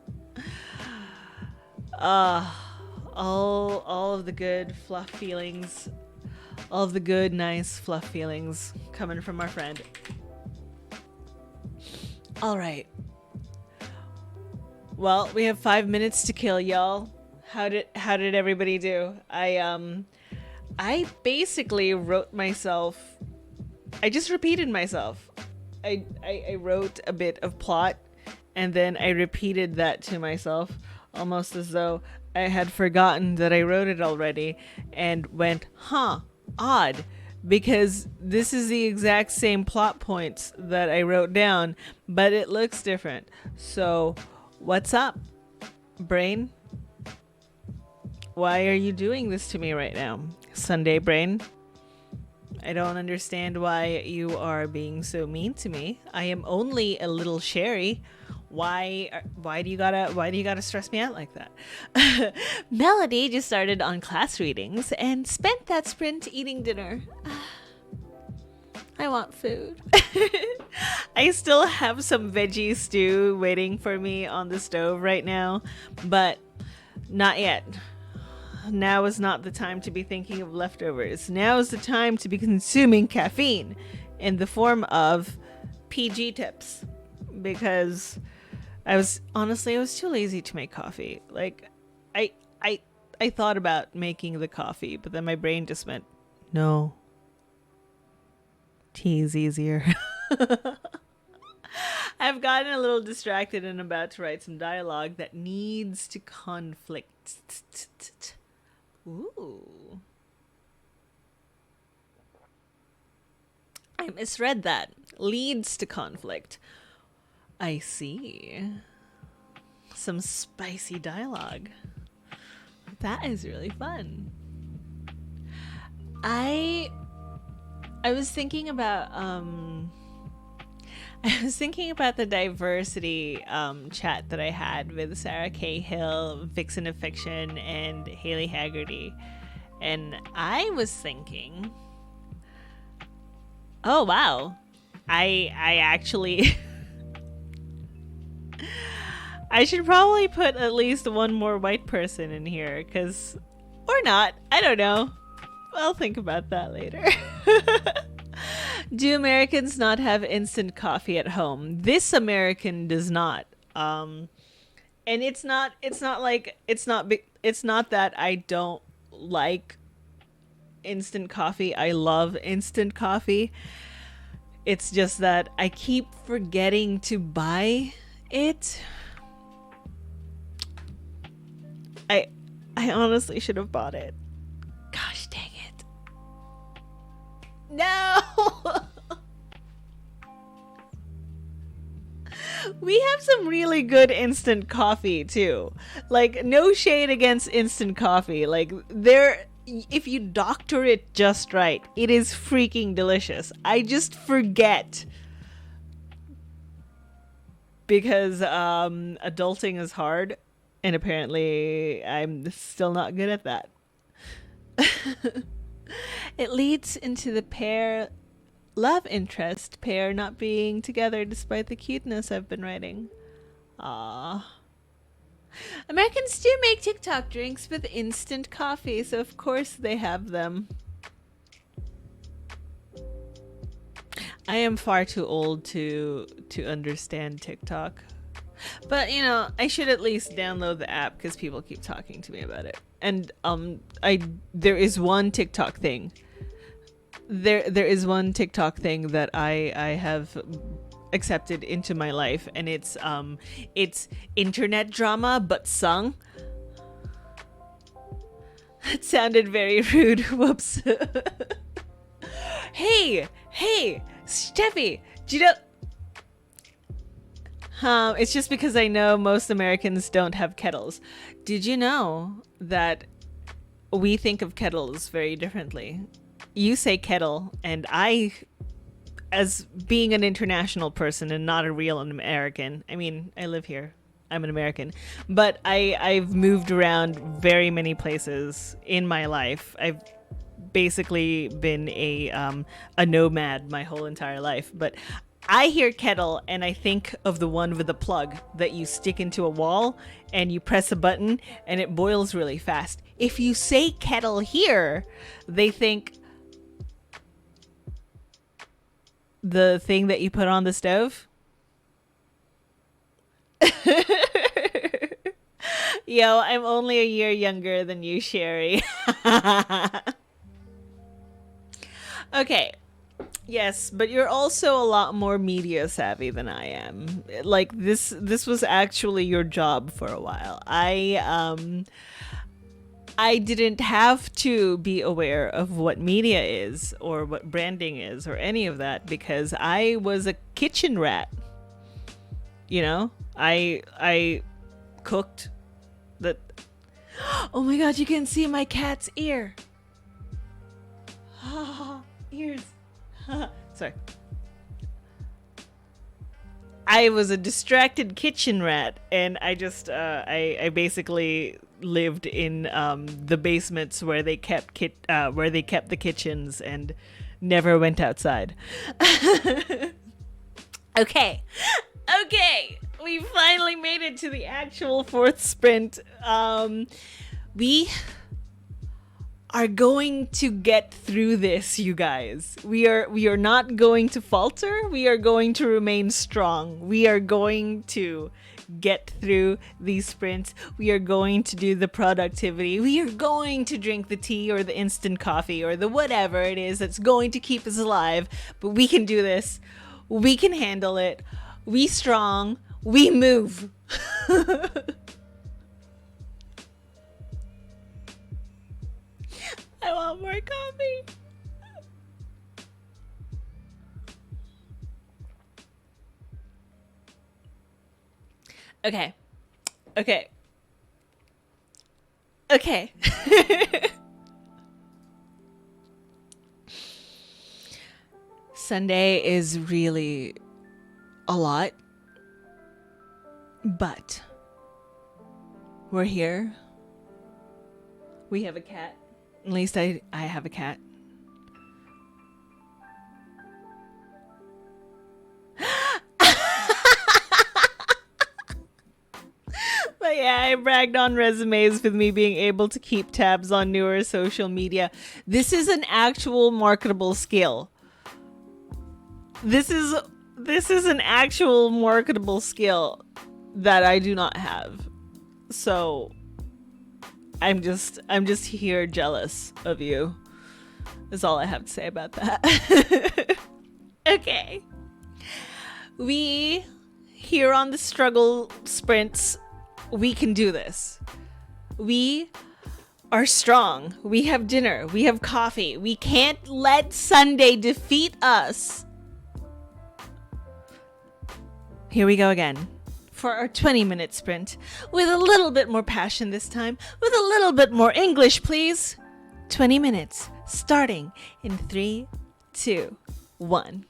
All of the good fluff feelings, all of the good, nice fluff feelings coming from our friend. All right. Well, we have 5 minutes to kill, y'all. How did everybody do? I basically wrote myself. I just repeated myself. I wrote a bit of plot, and then I repeated that to myself, almost as though I had forgotten that I wrote it already, and went, huh, odd, because this is the exact same plot points that I wrote down, but it looks different. So, what's up, brain? Why are you doing this to me right now, Sunday brain? I don't understand why you are being so mean to me. I am only a little Sherri. Why do you gotta stress me out like that? Melody just started on class readings and spent that sprint eating dinner. I want food. I still have some veggie stew waiting for me on the stove right now, but not yet. Now is not the time to be thinking of leftovers. Now is the time to be consuming caffeine in the form of PG tips, because I was too lazy to make coffee. Like, I thought about making the coffee, but then my brain just went, no. Tea is easier. I've gotten a little distracted and about to write some dialogue that needs to conflict. Ooh. I misread that. Leads to conflict. I see. Some spicy dialogue. That is really fun. I was thinking about the diversity chat that I had with Sarah Cahill, Vixen of Fiction, and Haley Haggerty, and I was thinking, oh wow, I actually I should probably put at least one more white person in here, or not, I don't know. I'll think about that later. Do Americans not have instant coffee at home? This American does not. And it's not that I don't like instant coffee. I love instant coffee. It's just that I keep forgetting to buy it. I I honestly should have bought it. Gosh dang it. No. We have some really good instant coffee too. Like, no shade against instant coffee. Like, there, if you doctor it just right, it is freaking delicious. I just forget because adulting is hard, and apparently I'm still not good at that. It leads into the pair love interest pair not being together despite the cuteness I've been writing. Ah. Americans do make TikTok drinks with instant coffee, so of course they have them. I am far too old to understand TikTok. But you know, I should at least download the app because people keep talking to me about it. And there is one TikTok thing. There is one TikTok thing that I have accepted into my life, and it's internet drama but sung. It sounded very rude. Whoops. Hey, Steffi, do you know? It's just because I know most Americans don't have kettles. Did you know that we think of kettles very differently? You say kettle, and I, as being an international person and not a real American, I mean, I live here. I'm an American. But I've moved around very many places in my life. I've basically been a nomad my whole entire life. But I hear kettle and I think of the one with the plug that you stick into a wall and you press a button and it boils really fast. If you say kettle here, they think the thing that you put on the stove. Yo, I'm only a year younger than you, Sherri. Okay. Yes, but you're also a lot more media savvy than I am. Like, this was actually your job for a while. I didn't have to be aware of what media is or what branding is or any of that because I was a kitchen rat. You know, I cooked the. Oh my God! You can see my cat's ear. Ears. Sorry. I was a distracted kitchen rat, and I just I basically lived in the basements where they kept the kitchens and never went outside. Okay, we finally made it to the actual fourth sprint. We are going to get through this, you guys. We are not going to falter. We are going to remain strong. We are going to get through these sprints. We are going to do the productivity. We are going to drink the tea or the instant coffee or the whatever it is that's going to keep us alive. But we can do this. We can handle it. We strong. We move. I want more coffee. Okay. Sunday is really a lot, but we're here. We have a cat. At least I have a cat. But yeah, I bragged on resumes with me being able to keep tabs on newer social media. This is an actual marketable skill. This is an actual marketable skill that I do not have. So I'm just here jealous of you. That's all I have to say about that. Okay. We here on the struggle sprints, we can do this. We are strong. We have dinner. We have coffee. We can't let Sunday defeat us. Here we go again for our 20-minute sprint with a little bit more passion this time, with a little bit more English, please. 20 minutes starting in 3, 2, 1.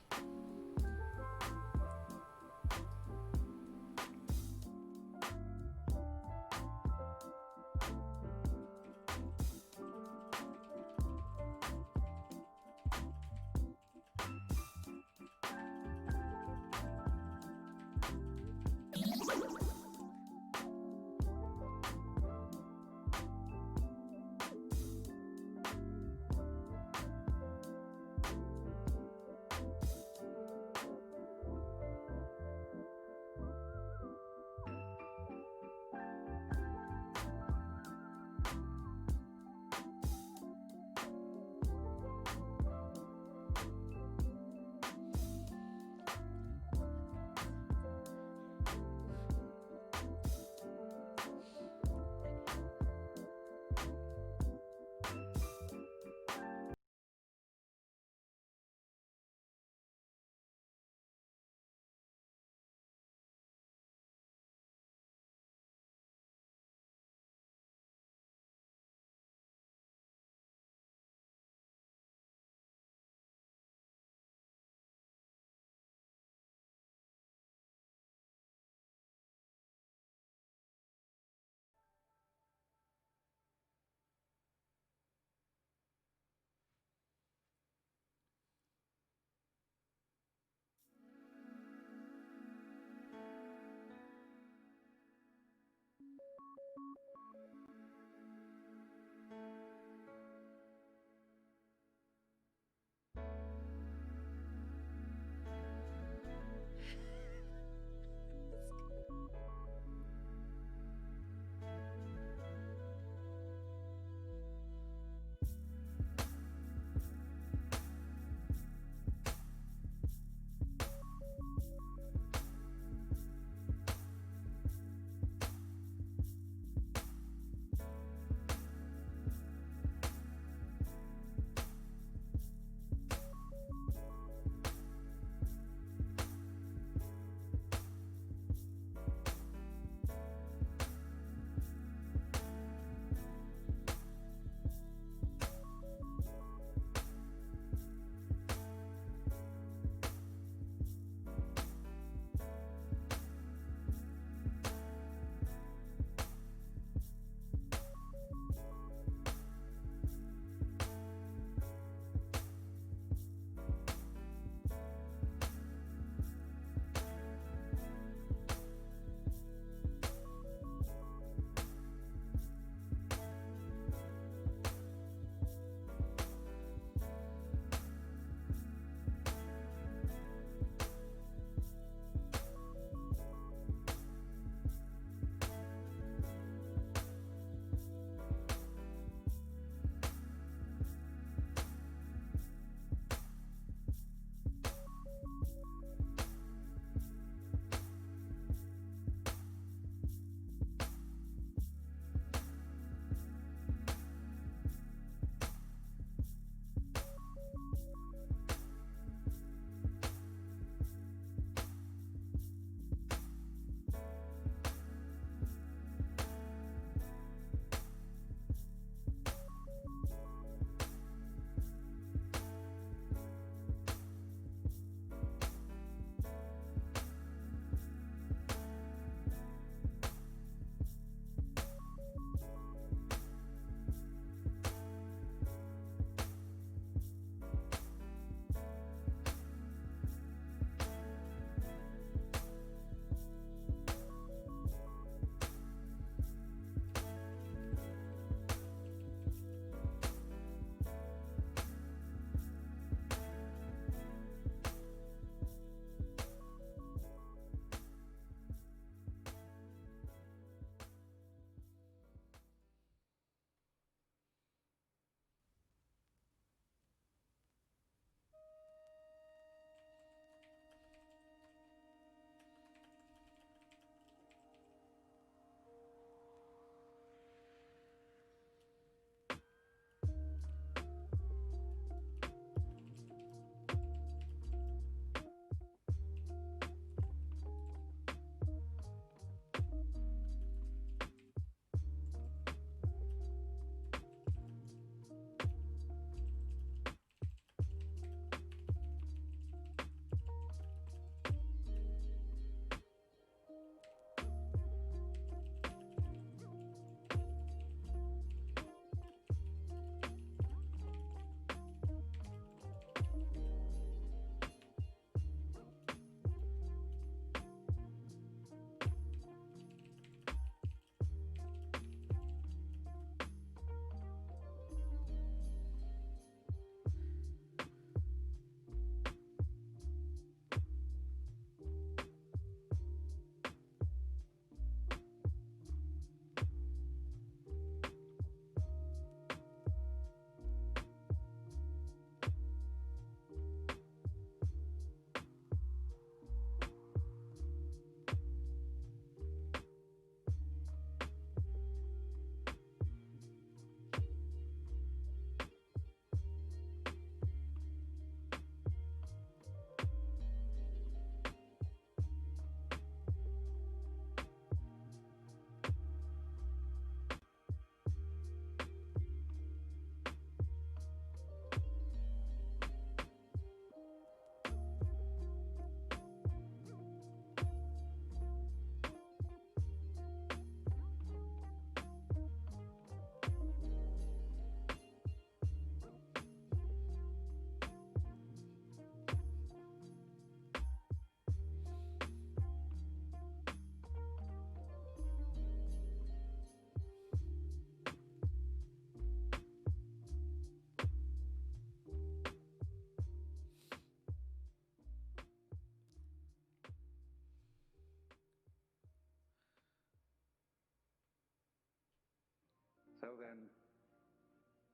So then,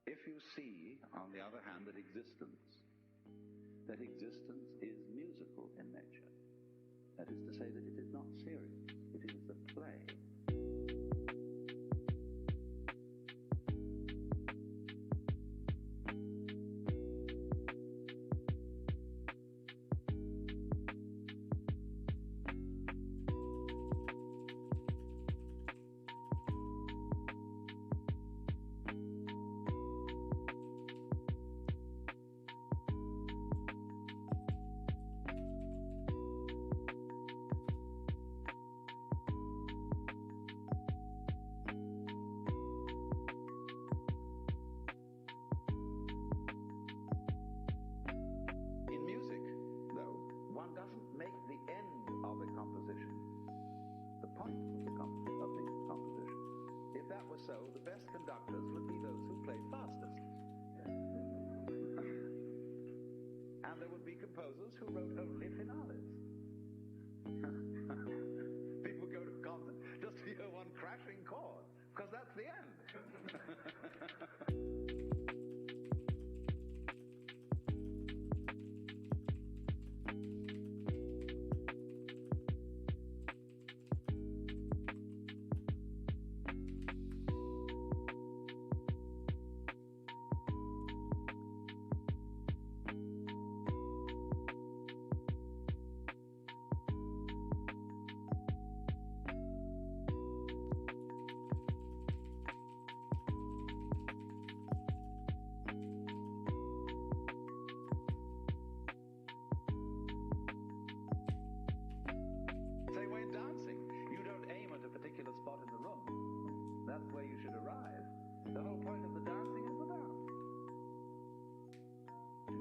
if you see, on the other hand, that existence is musical in nature, that is to say that it is not serious, it is a play. So the best conductors would be those who played fastest. And there would be composers who wrote only finales. People go to a concert just to hear one crashing chord, because that's the end. That's where you should arrive. The whole point of the dancing is the dance.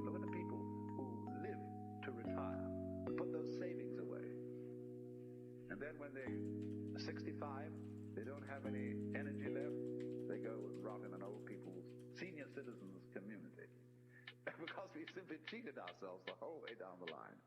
Look at the people who live to retire, put those savings away. And then when they're 65, they don't have any energy left, they go and rot in an old people's senior citizens community. Because we simply cheated ourselves the whole way down the line.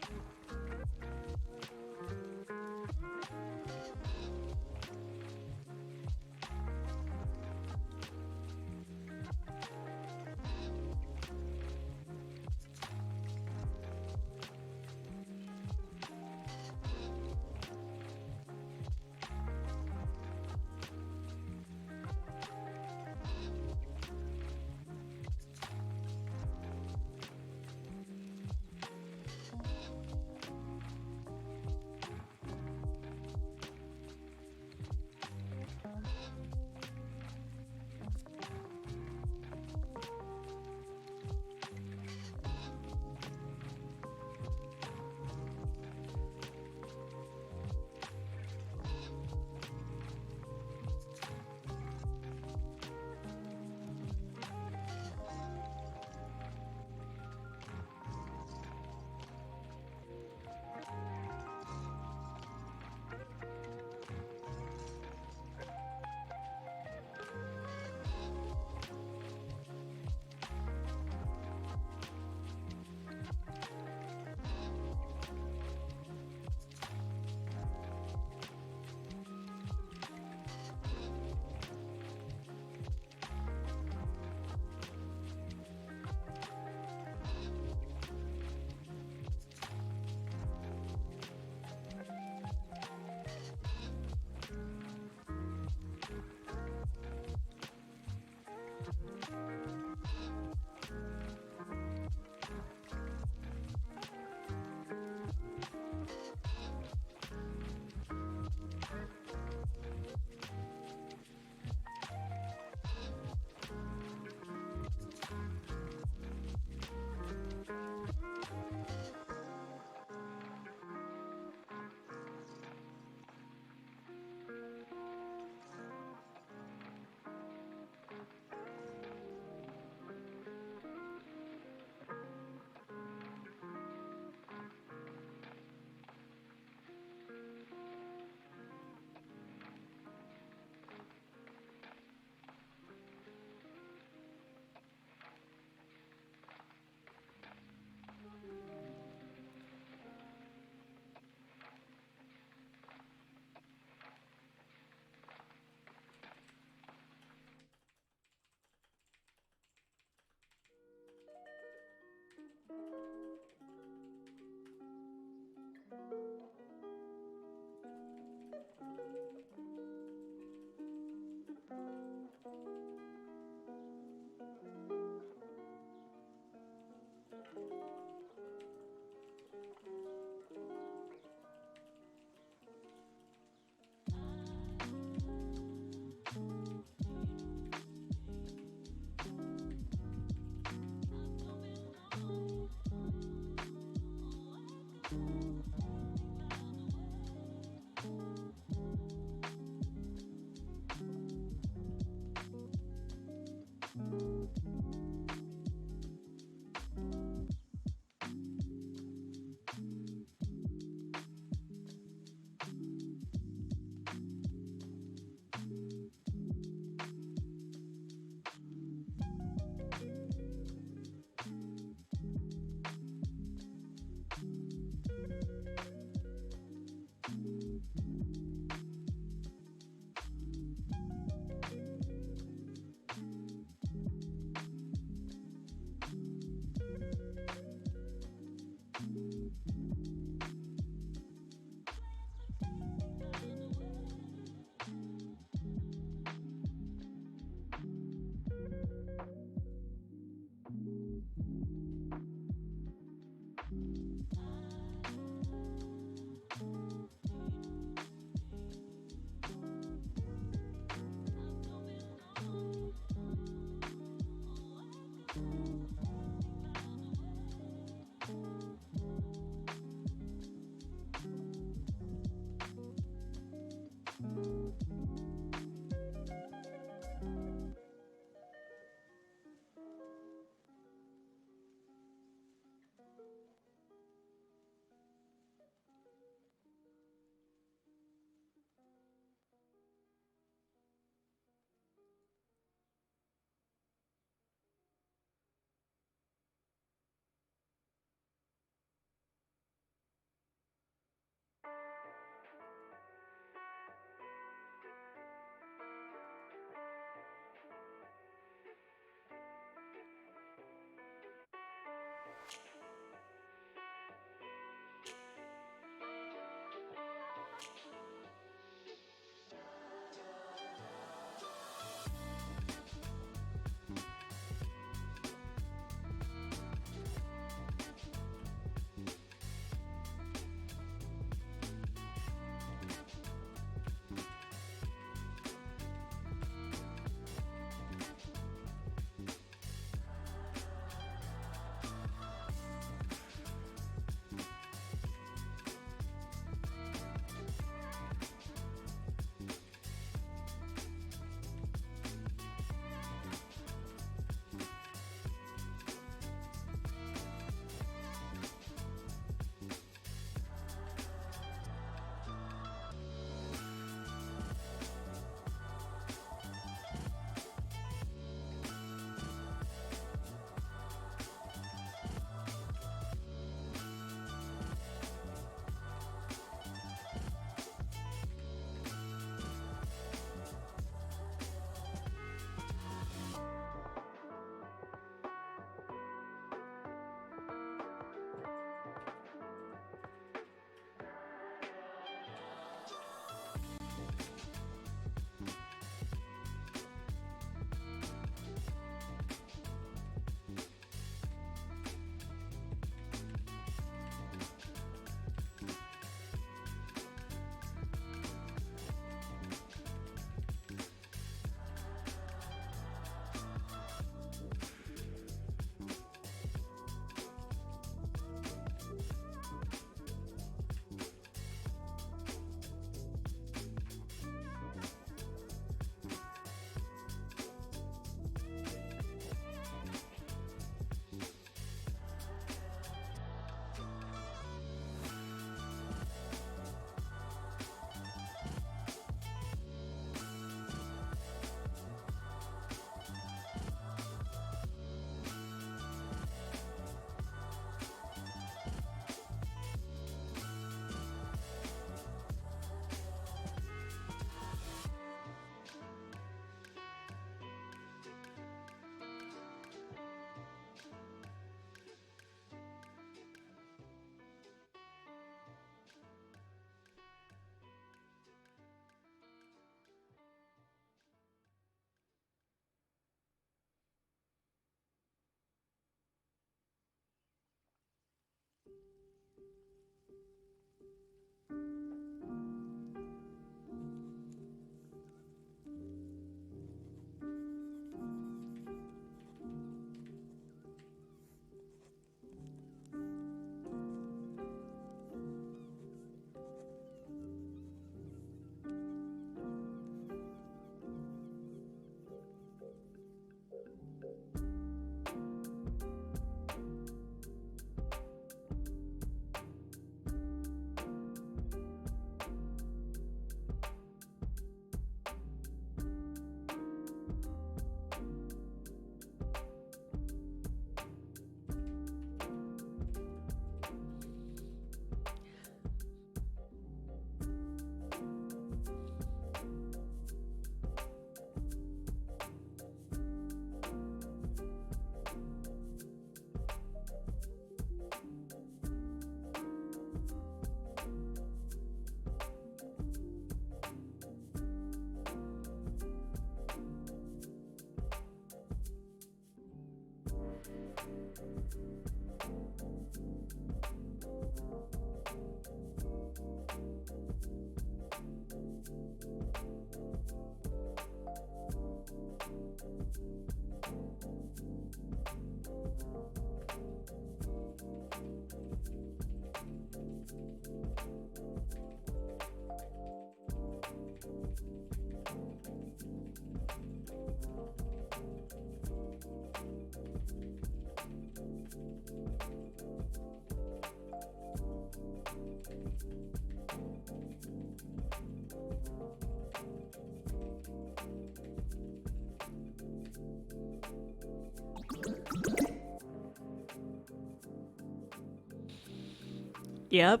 Yep.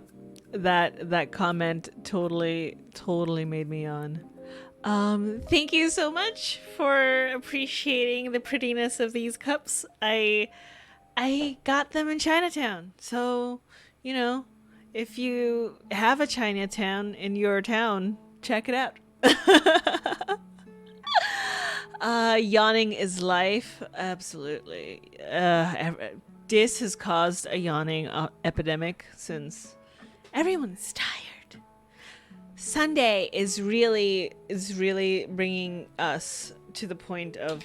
That comment totally made me yawn. Thank you so much for appreciating the prettiness of these cups. I got them in Chinatown. So, you know, if you have a Chinatown in your town, check it out. Yawning is life. Absolutely. This has caused a yawning epidemic since everyone's tired. Sunday is really bringing us to the point of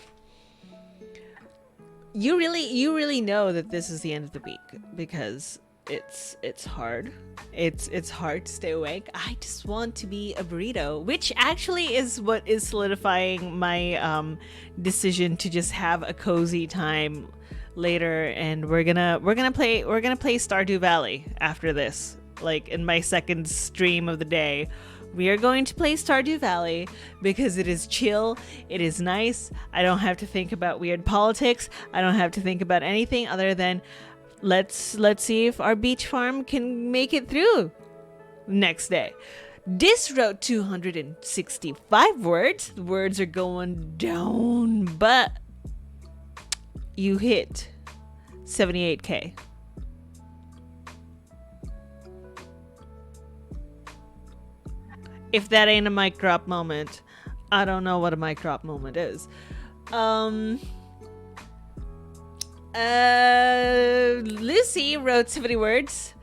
you really know that this is the end of the week because it's hard. It's hard to stay awake. I just want to be a burrito, which actually is what is solidifying my decision to just have a cozy time later, and we're gonna play Stardew Valley after this. Like in my second stream of the day, we are going to play Stardew Valley because it is chill, it is nice. I don't have to think about weird politics. I don't have to think about anything other than let's see if our beach farm can make it through next day. This wrote 265 words. The words are going down, but you hit 78K. If that ain't a mic drop moment, I don't know what a mic drop moment is. Lucy wrote 70 words.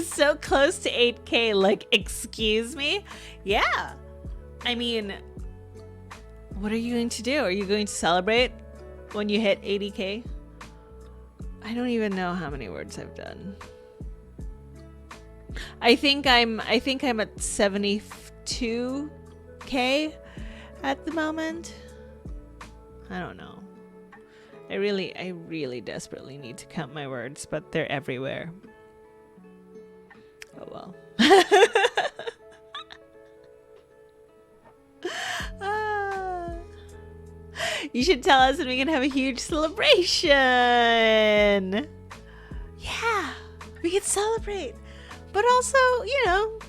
So close to 8K. Like, excuse me? Yeah. I mean, what are you going to do? Are you going to celebrate when you hit 80K? I don't even know how many words I've done. I think I'm at 72K at the moment. I don't know. I really desperately need to count my words, but they're everywhere. Oh well. You should tell us and we can have a huge celebration. Yeah, we can celebrate. But also, you know,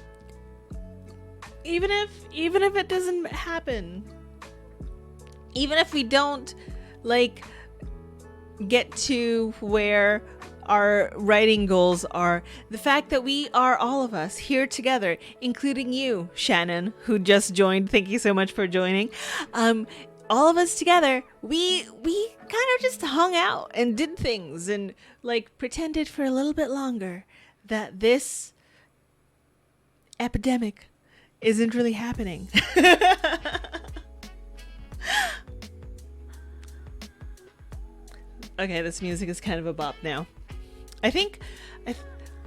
even if it doesn't happen, even if we don't like get to where our writing goals are, the fact that we are all of us here together, including you, Shannon, who just joined. Thank you so much for joining. All of us together, we kind of just hung out and did things and like pretended for a little bit longer that this epidemic isn't really happening. Okay, this music is kind of a bop now. I think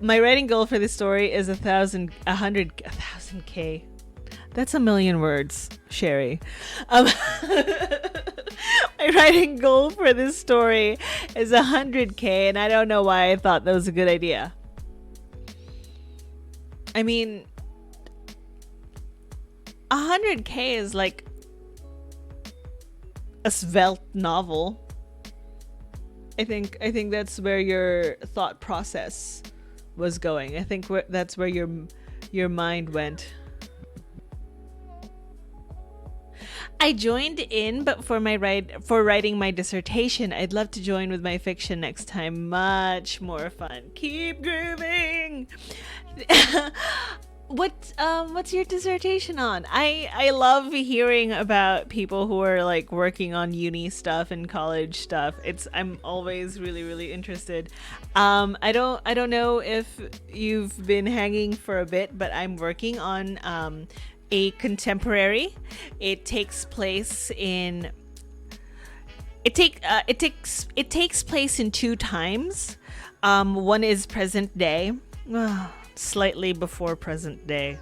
my writing goal for this story is 1,000K. That's a million words, Sherri. My writing goal for this story is 100K, and I don't know why I thought that was a good idea. I mean, 100K is like a svelte novel. I think that's where your thought process was going. I think that's where your mind went. I joined in, but for writing my dissertation, I'd love to join with my fiction next time. Much more fun. Keep grooving. What's your dissertation on? I love hearing about people who are like working on uni stuff and college stuff. I'm always really, really interested. I don't know if you've been hanging for a bit, but I'm working on a contemporary. It takes place in it takes place in two times. One is present day. Slightly before present day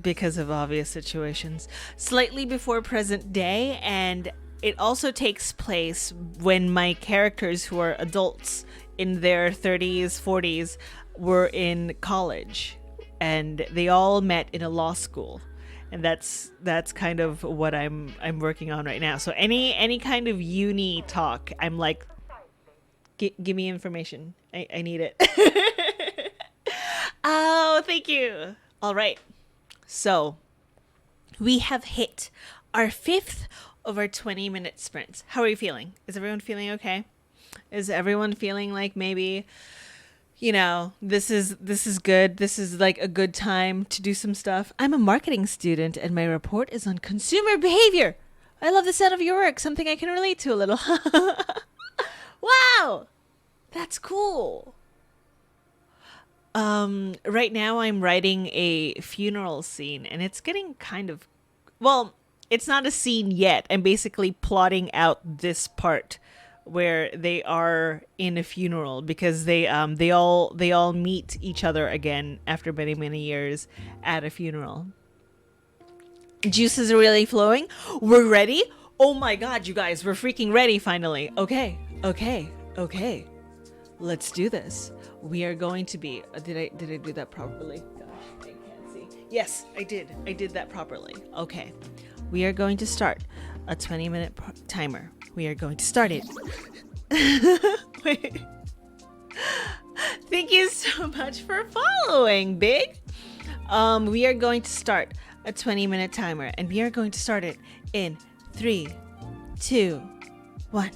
because of obvious situations. Slightly before present day, and it also takes place when my characters, who are adults in their 30s, 40s, were in college, and they all met in a law school. And that's kind of what I'm working on right now. So any kind of uni talk, I'm like, give me information. I need it. Oh, thank you. All right. So we have hit our 5th of our 20-minute sprints. How are you feeling? Is everyone feeling okay? Is everyone feeling like maybe, this is good. This is like a good time to do some stuff. I'm a marketing student and my report is on consumer behavior. I love the sound of your work. Something I can relate to a little. Wow. That's cool. Right now I'm writing a funeral scene, and it's getting kind of, well, it's not a scene yet. I'm basically plotting out this part where they are in a funeral, because they all meet each other again after many, many years at a funeral. Juices are really flowing. We're ready. Oh my God, you guys, we're freaking ready finally. Okay. Let's do this. We are going to be. Did I do that properly? Gosh, I can't see. Yes, I did. I did that properly. Okay. We are going to start a 20-minute timer. We are going to start it. Wait. Thank you so much for following, Big. We are going to start a 20-minute timer, and we are going to start it in 3, 2, 1.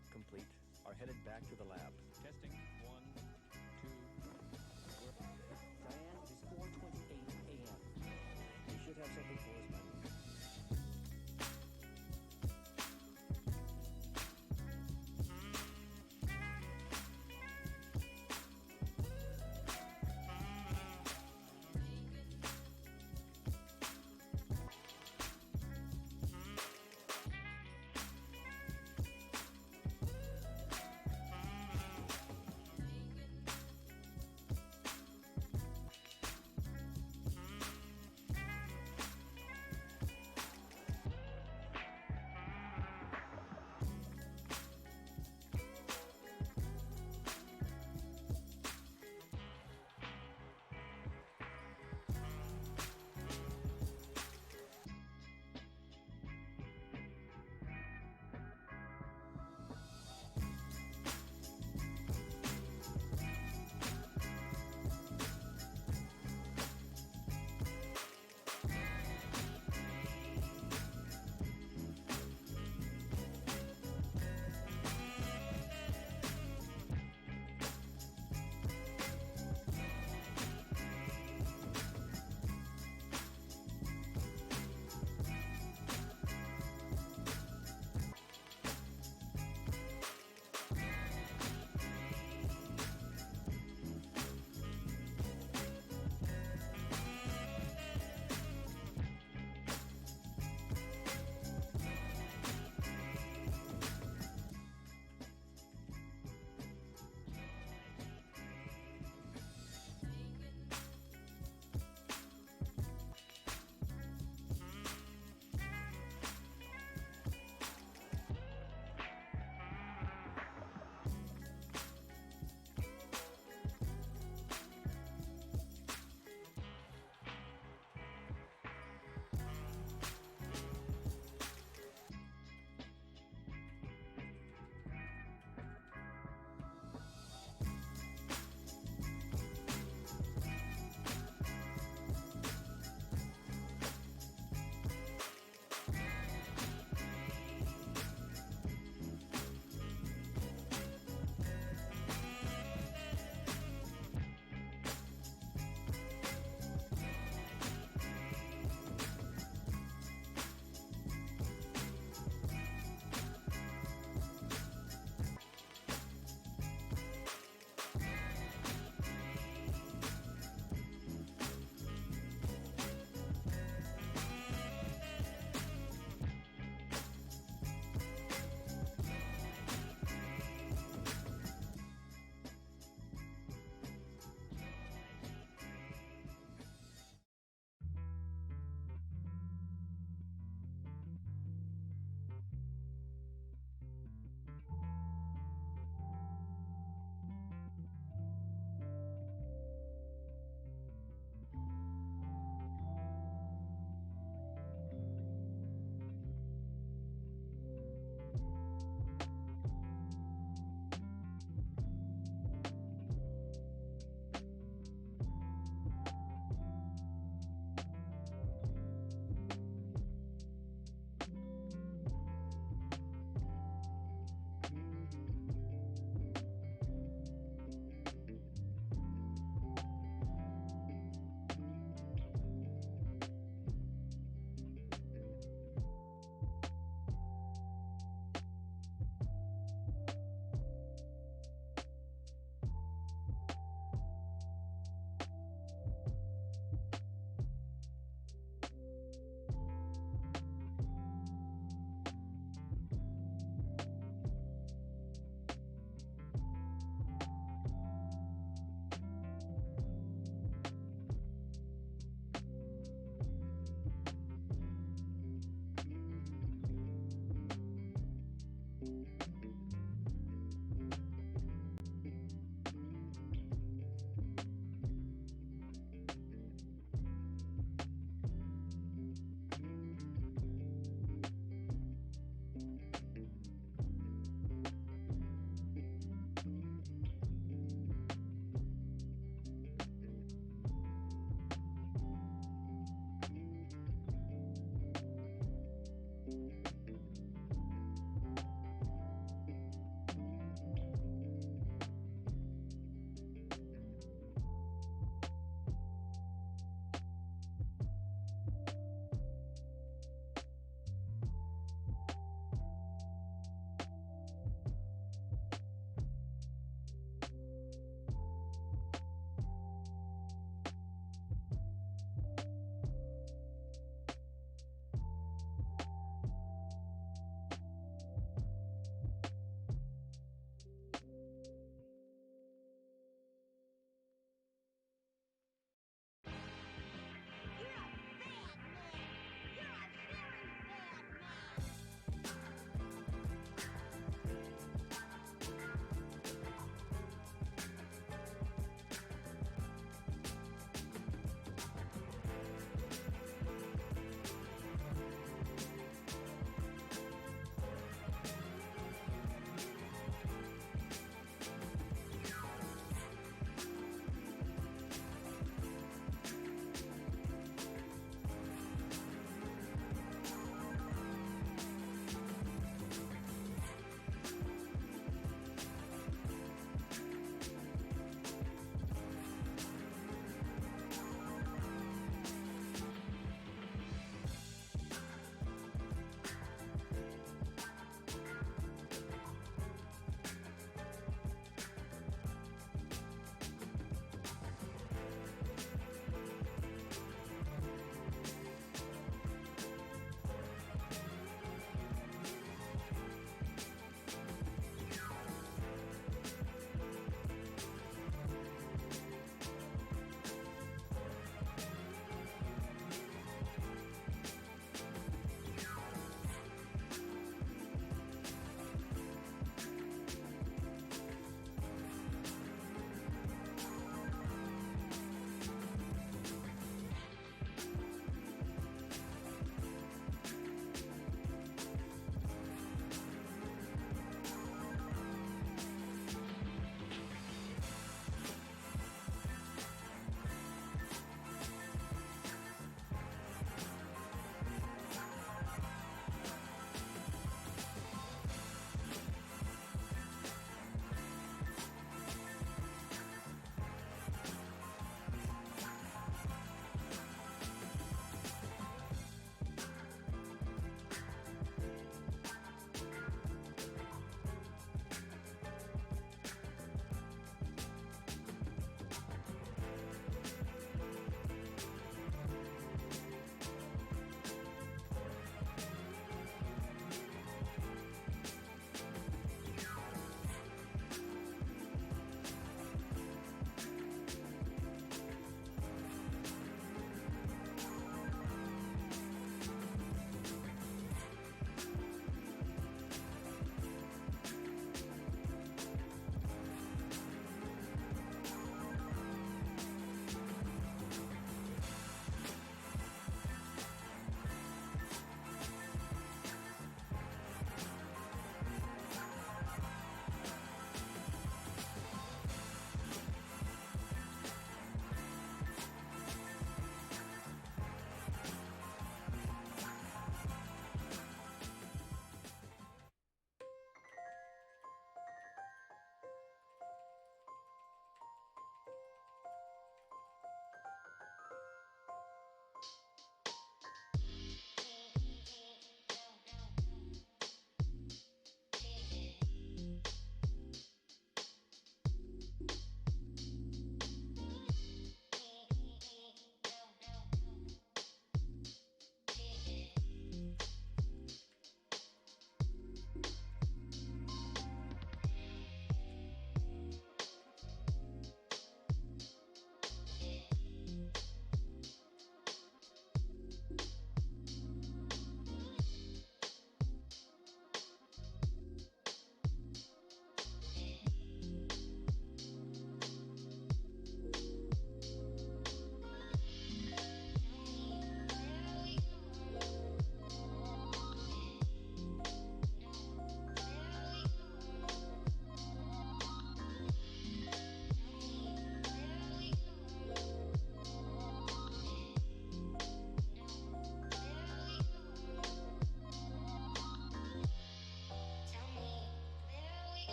work complete, are headed back to the lab. Testing. 1, 2. Diane, it's 4:28 a.m. You should have something for us by now.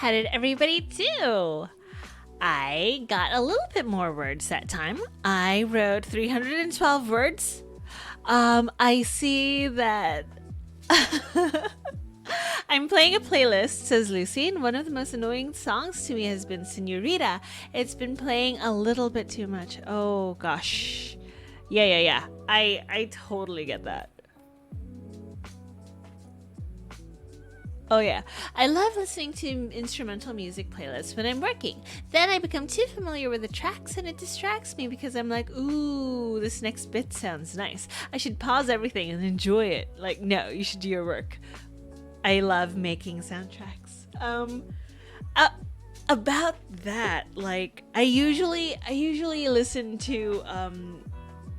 How did everybody do? I got a little bit more words that time. I wrote 312 words. I see that I'm playing a playlist, says Lucy, and one of the most annoying songs to me has been Senorita. It's been playing a little bit too much. Oh gosh. Yeah. I totally get that. Oh yeah, I love listening to instrumental music playlists when I'm working. Then I become too familiar with the tracks and it distracts me because I'm like, ooh, this next bit sounds nice. I should pause everything and enjoy it. Like, no, you should do your work. I love making soundtracks. About that, like, I usually listen to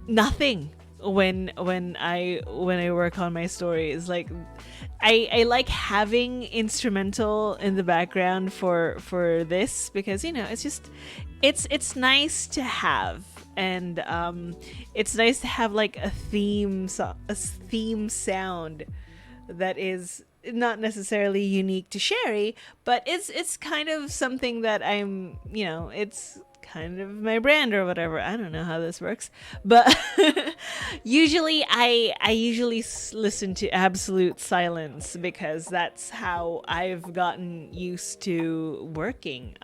nothing when I work on my stories. Like, I like having instrumental in the background for this because, you know, it's nice to have, and it's nice to have like a theme sound that is not necessarily unique to Sherri, but it's kind of something that I'm, you know, it's kind of my brand or whatever. I don't know how this works, but usually I listen to absolute silence because that's how I've gotten used to working.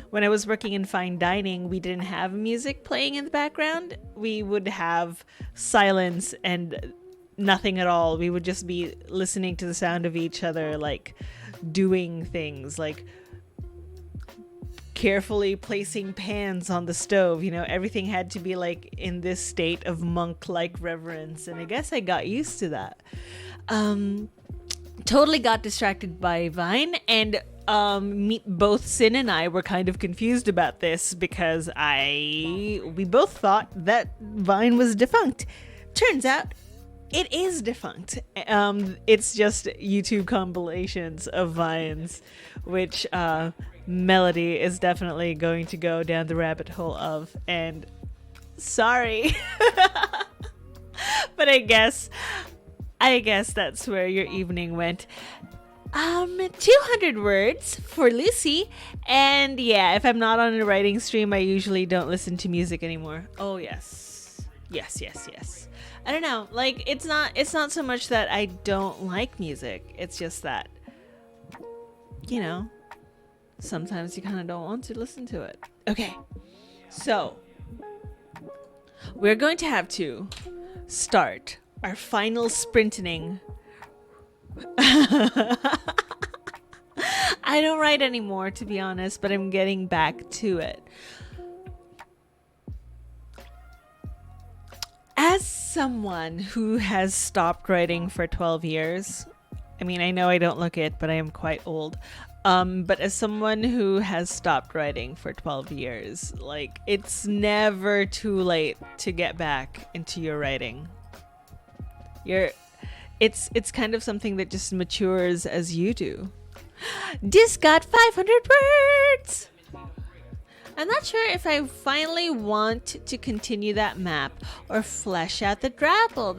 When I was working in fine dining, we didn't have music playing in the background. We would have silence and nothing at all. We would just be listening to the sound of each other, like doing things, like carefully placing pans on the stove. You know, everything had to be like in this state of monk-like reverence, and I guess I got used to that. Totally got distracted by Vine, and both Sin and I were kind of confused about this because we both thought that Vine was defunct. Turns out it is defunct. It's just YouTube compilations of Vines, which Melody is definitely going to go down the rabbit hole of, and sorry. But I guess that's where your evening went. 200 words for Lucy, and yeah, if I'm not on a writing stream, I usually don't listen to music anymore. Oh yes. I don't know, like, it's not so much that I don't like music, it's just that, you know, sometimes you kind of don't want to listen to it. Okay, so we're going to have to start our final sprinting. I don't write anymore, to be honest, but I'm getting back to it. As someone who has stopped writing for 12 years, I mean, I know I don't look it, but I am quite old. But as someone who has stopped writing for 12 years, like, it's never too late to get back into your writing. It's kind of something that just matures as you do. This got 500 words! I'm not sure if I finally want to continue that map or flesh out the drabble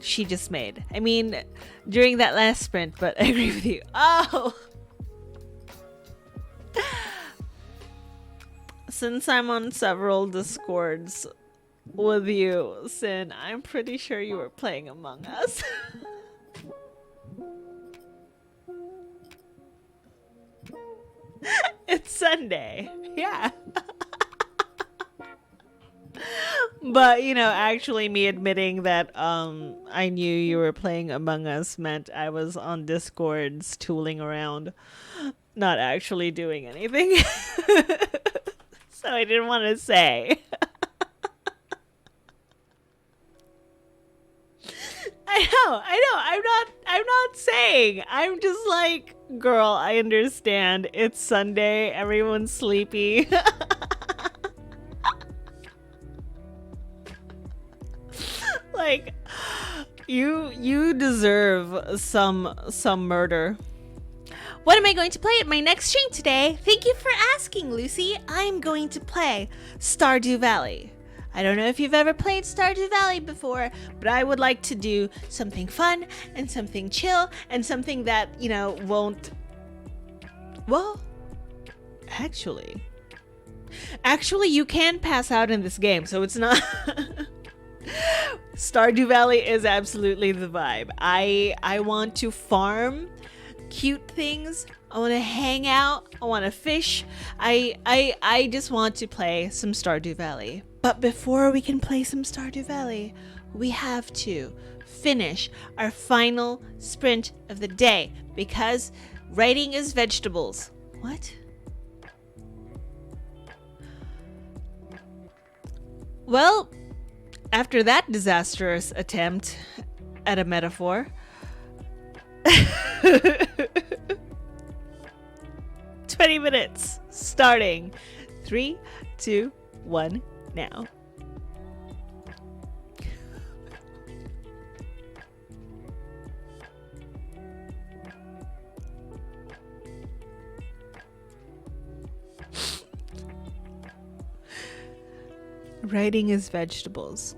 she just made. I mean, during that last sprint, but I agree with you. Oh! Since I'm on several Discords with you, Sin, I'm pretty sure you were playing Among Us. It's Sunday. Yeah. But, you know, actually me admitting that I knew you were playing Among Us meant I was on Discords tooling around, not actually doing anything. So I didn't want to say. I know. I'm not saying. I'm just like, girl, I understand. It's Sunday. Everyone's sleepy. Like, you deserve some murder. What am I going to play at my next stream today? Thank you for asking, Lucy. I'm going to play Stardew Valley. I don't know if you've ever played Stardew Valley before, but I would like to do something fun and something chill and something that, you know, won't Well, actually, you can pass out in this game, so it's not. Stardew Valley is absolutely the vibe. I want to farm cute things. I want to hang out. I want to fish. I just want to play some Stardew Valley. But before we can play some Stardew Valley, we have to finish our final sprint of the day because writing is vegetables. What? Well, after that disastrous attempt at a metaphor, 20 minutes starting. 3, 2, 1, now. Writing is vegetables.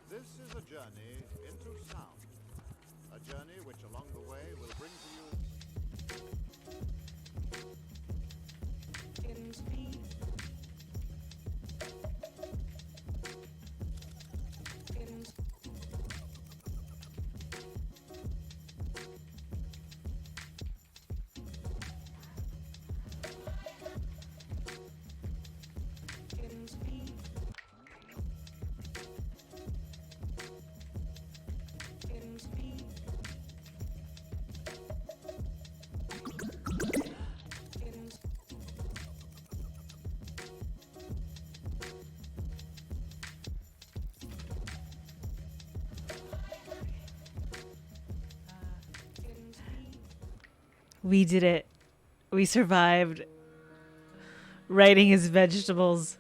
This is a journey into sound. A journey which along the way will bring to you In speed. In in speed. In speed. In in speed. We did it. We survived writing his vegetables.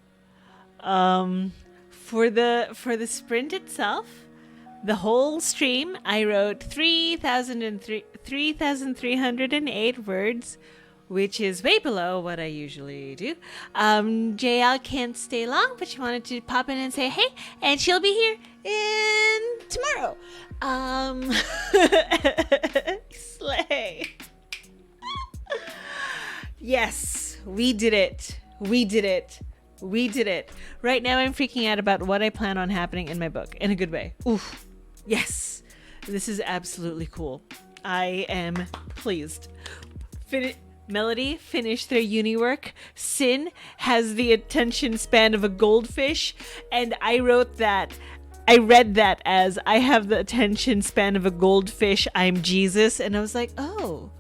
For the sprint itself, the whole stream, I wrote 3,308 words, which is way below what I usually do. JL can't stay long, but she wanted to pop in and say hey, and she'll be here in tomorrow. Slay. Yes, we did it. We did it. We did it. Right now I'm freaking out about what I plan on happening in my book in a good way. Oof. Yes. This is absolutely cool. I am pleased. Melody finished their uni work. Sin has the attention span of a goldfish. And I read that as I have the attention span of a goldfish. I'm Jesus. And I was like, oh,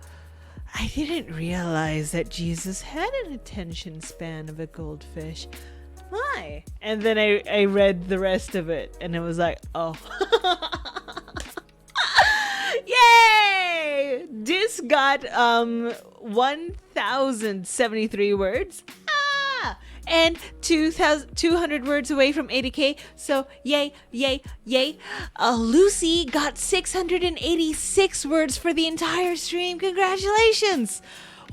I didn't realize that Jesus had an attention span of a goldfish. Why? And then I read the rest of it and it was like, oh. Yay! This got 1,073 words. and 2,200 words away from 80K. So yay, yay, yay. Lucy got 686 words for the entire stream. Congratulations.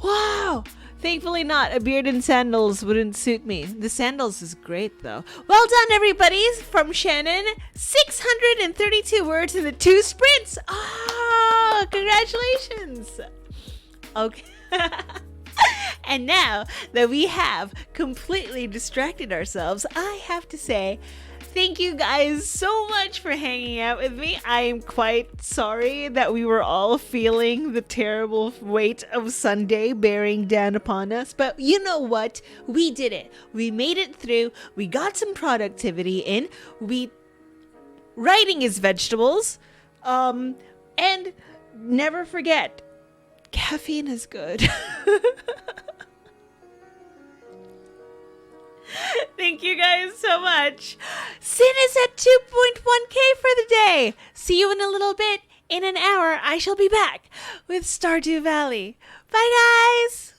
Wow. Thankfully not. A beard and sandals wouldn't suit me. The sandals is great though. Well done everybody. From Shannon. 632 words in the 2 sprints. Oh, congratulations. Okay. And now that we have completely distracted ourselves, I have to say thank you guys so much for hanging out with me. I am quite sorry that we were all feeling the terrible weight of Sunday bearing down upon us. But you know what? We did it. We made it through. We got some productivity in. Writing is vegetables. And never forget, caffeine is good. Thank you guys so much. Sin is at 2.1k for the day. See you in a little bit. In an hour, I shall be back with Stardew Valley. Bye, guys.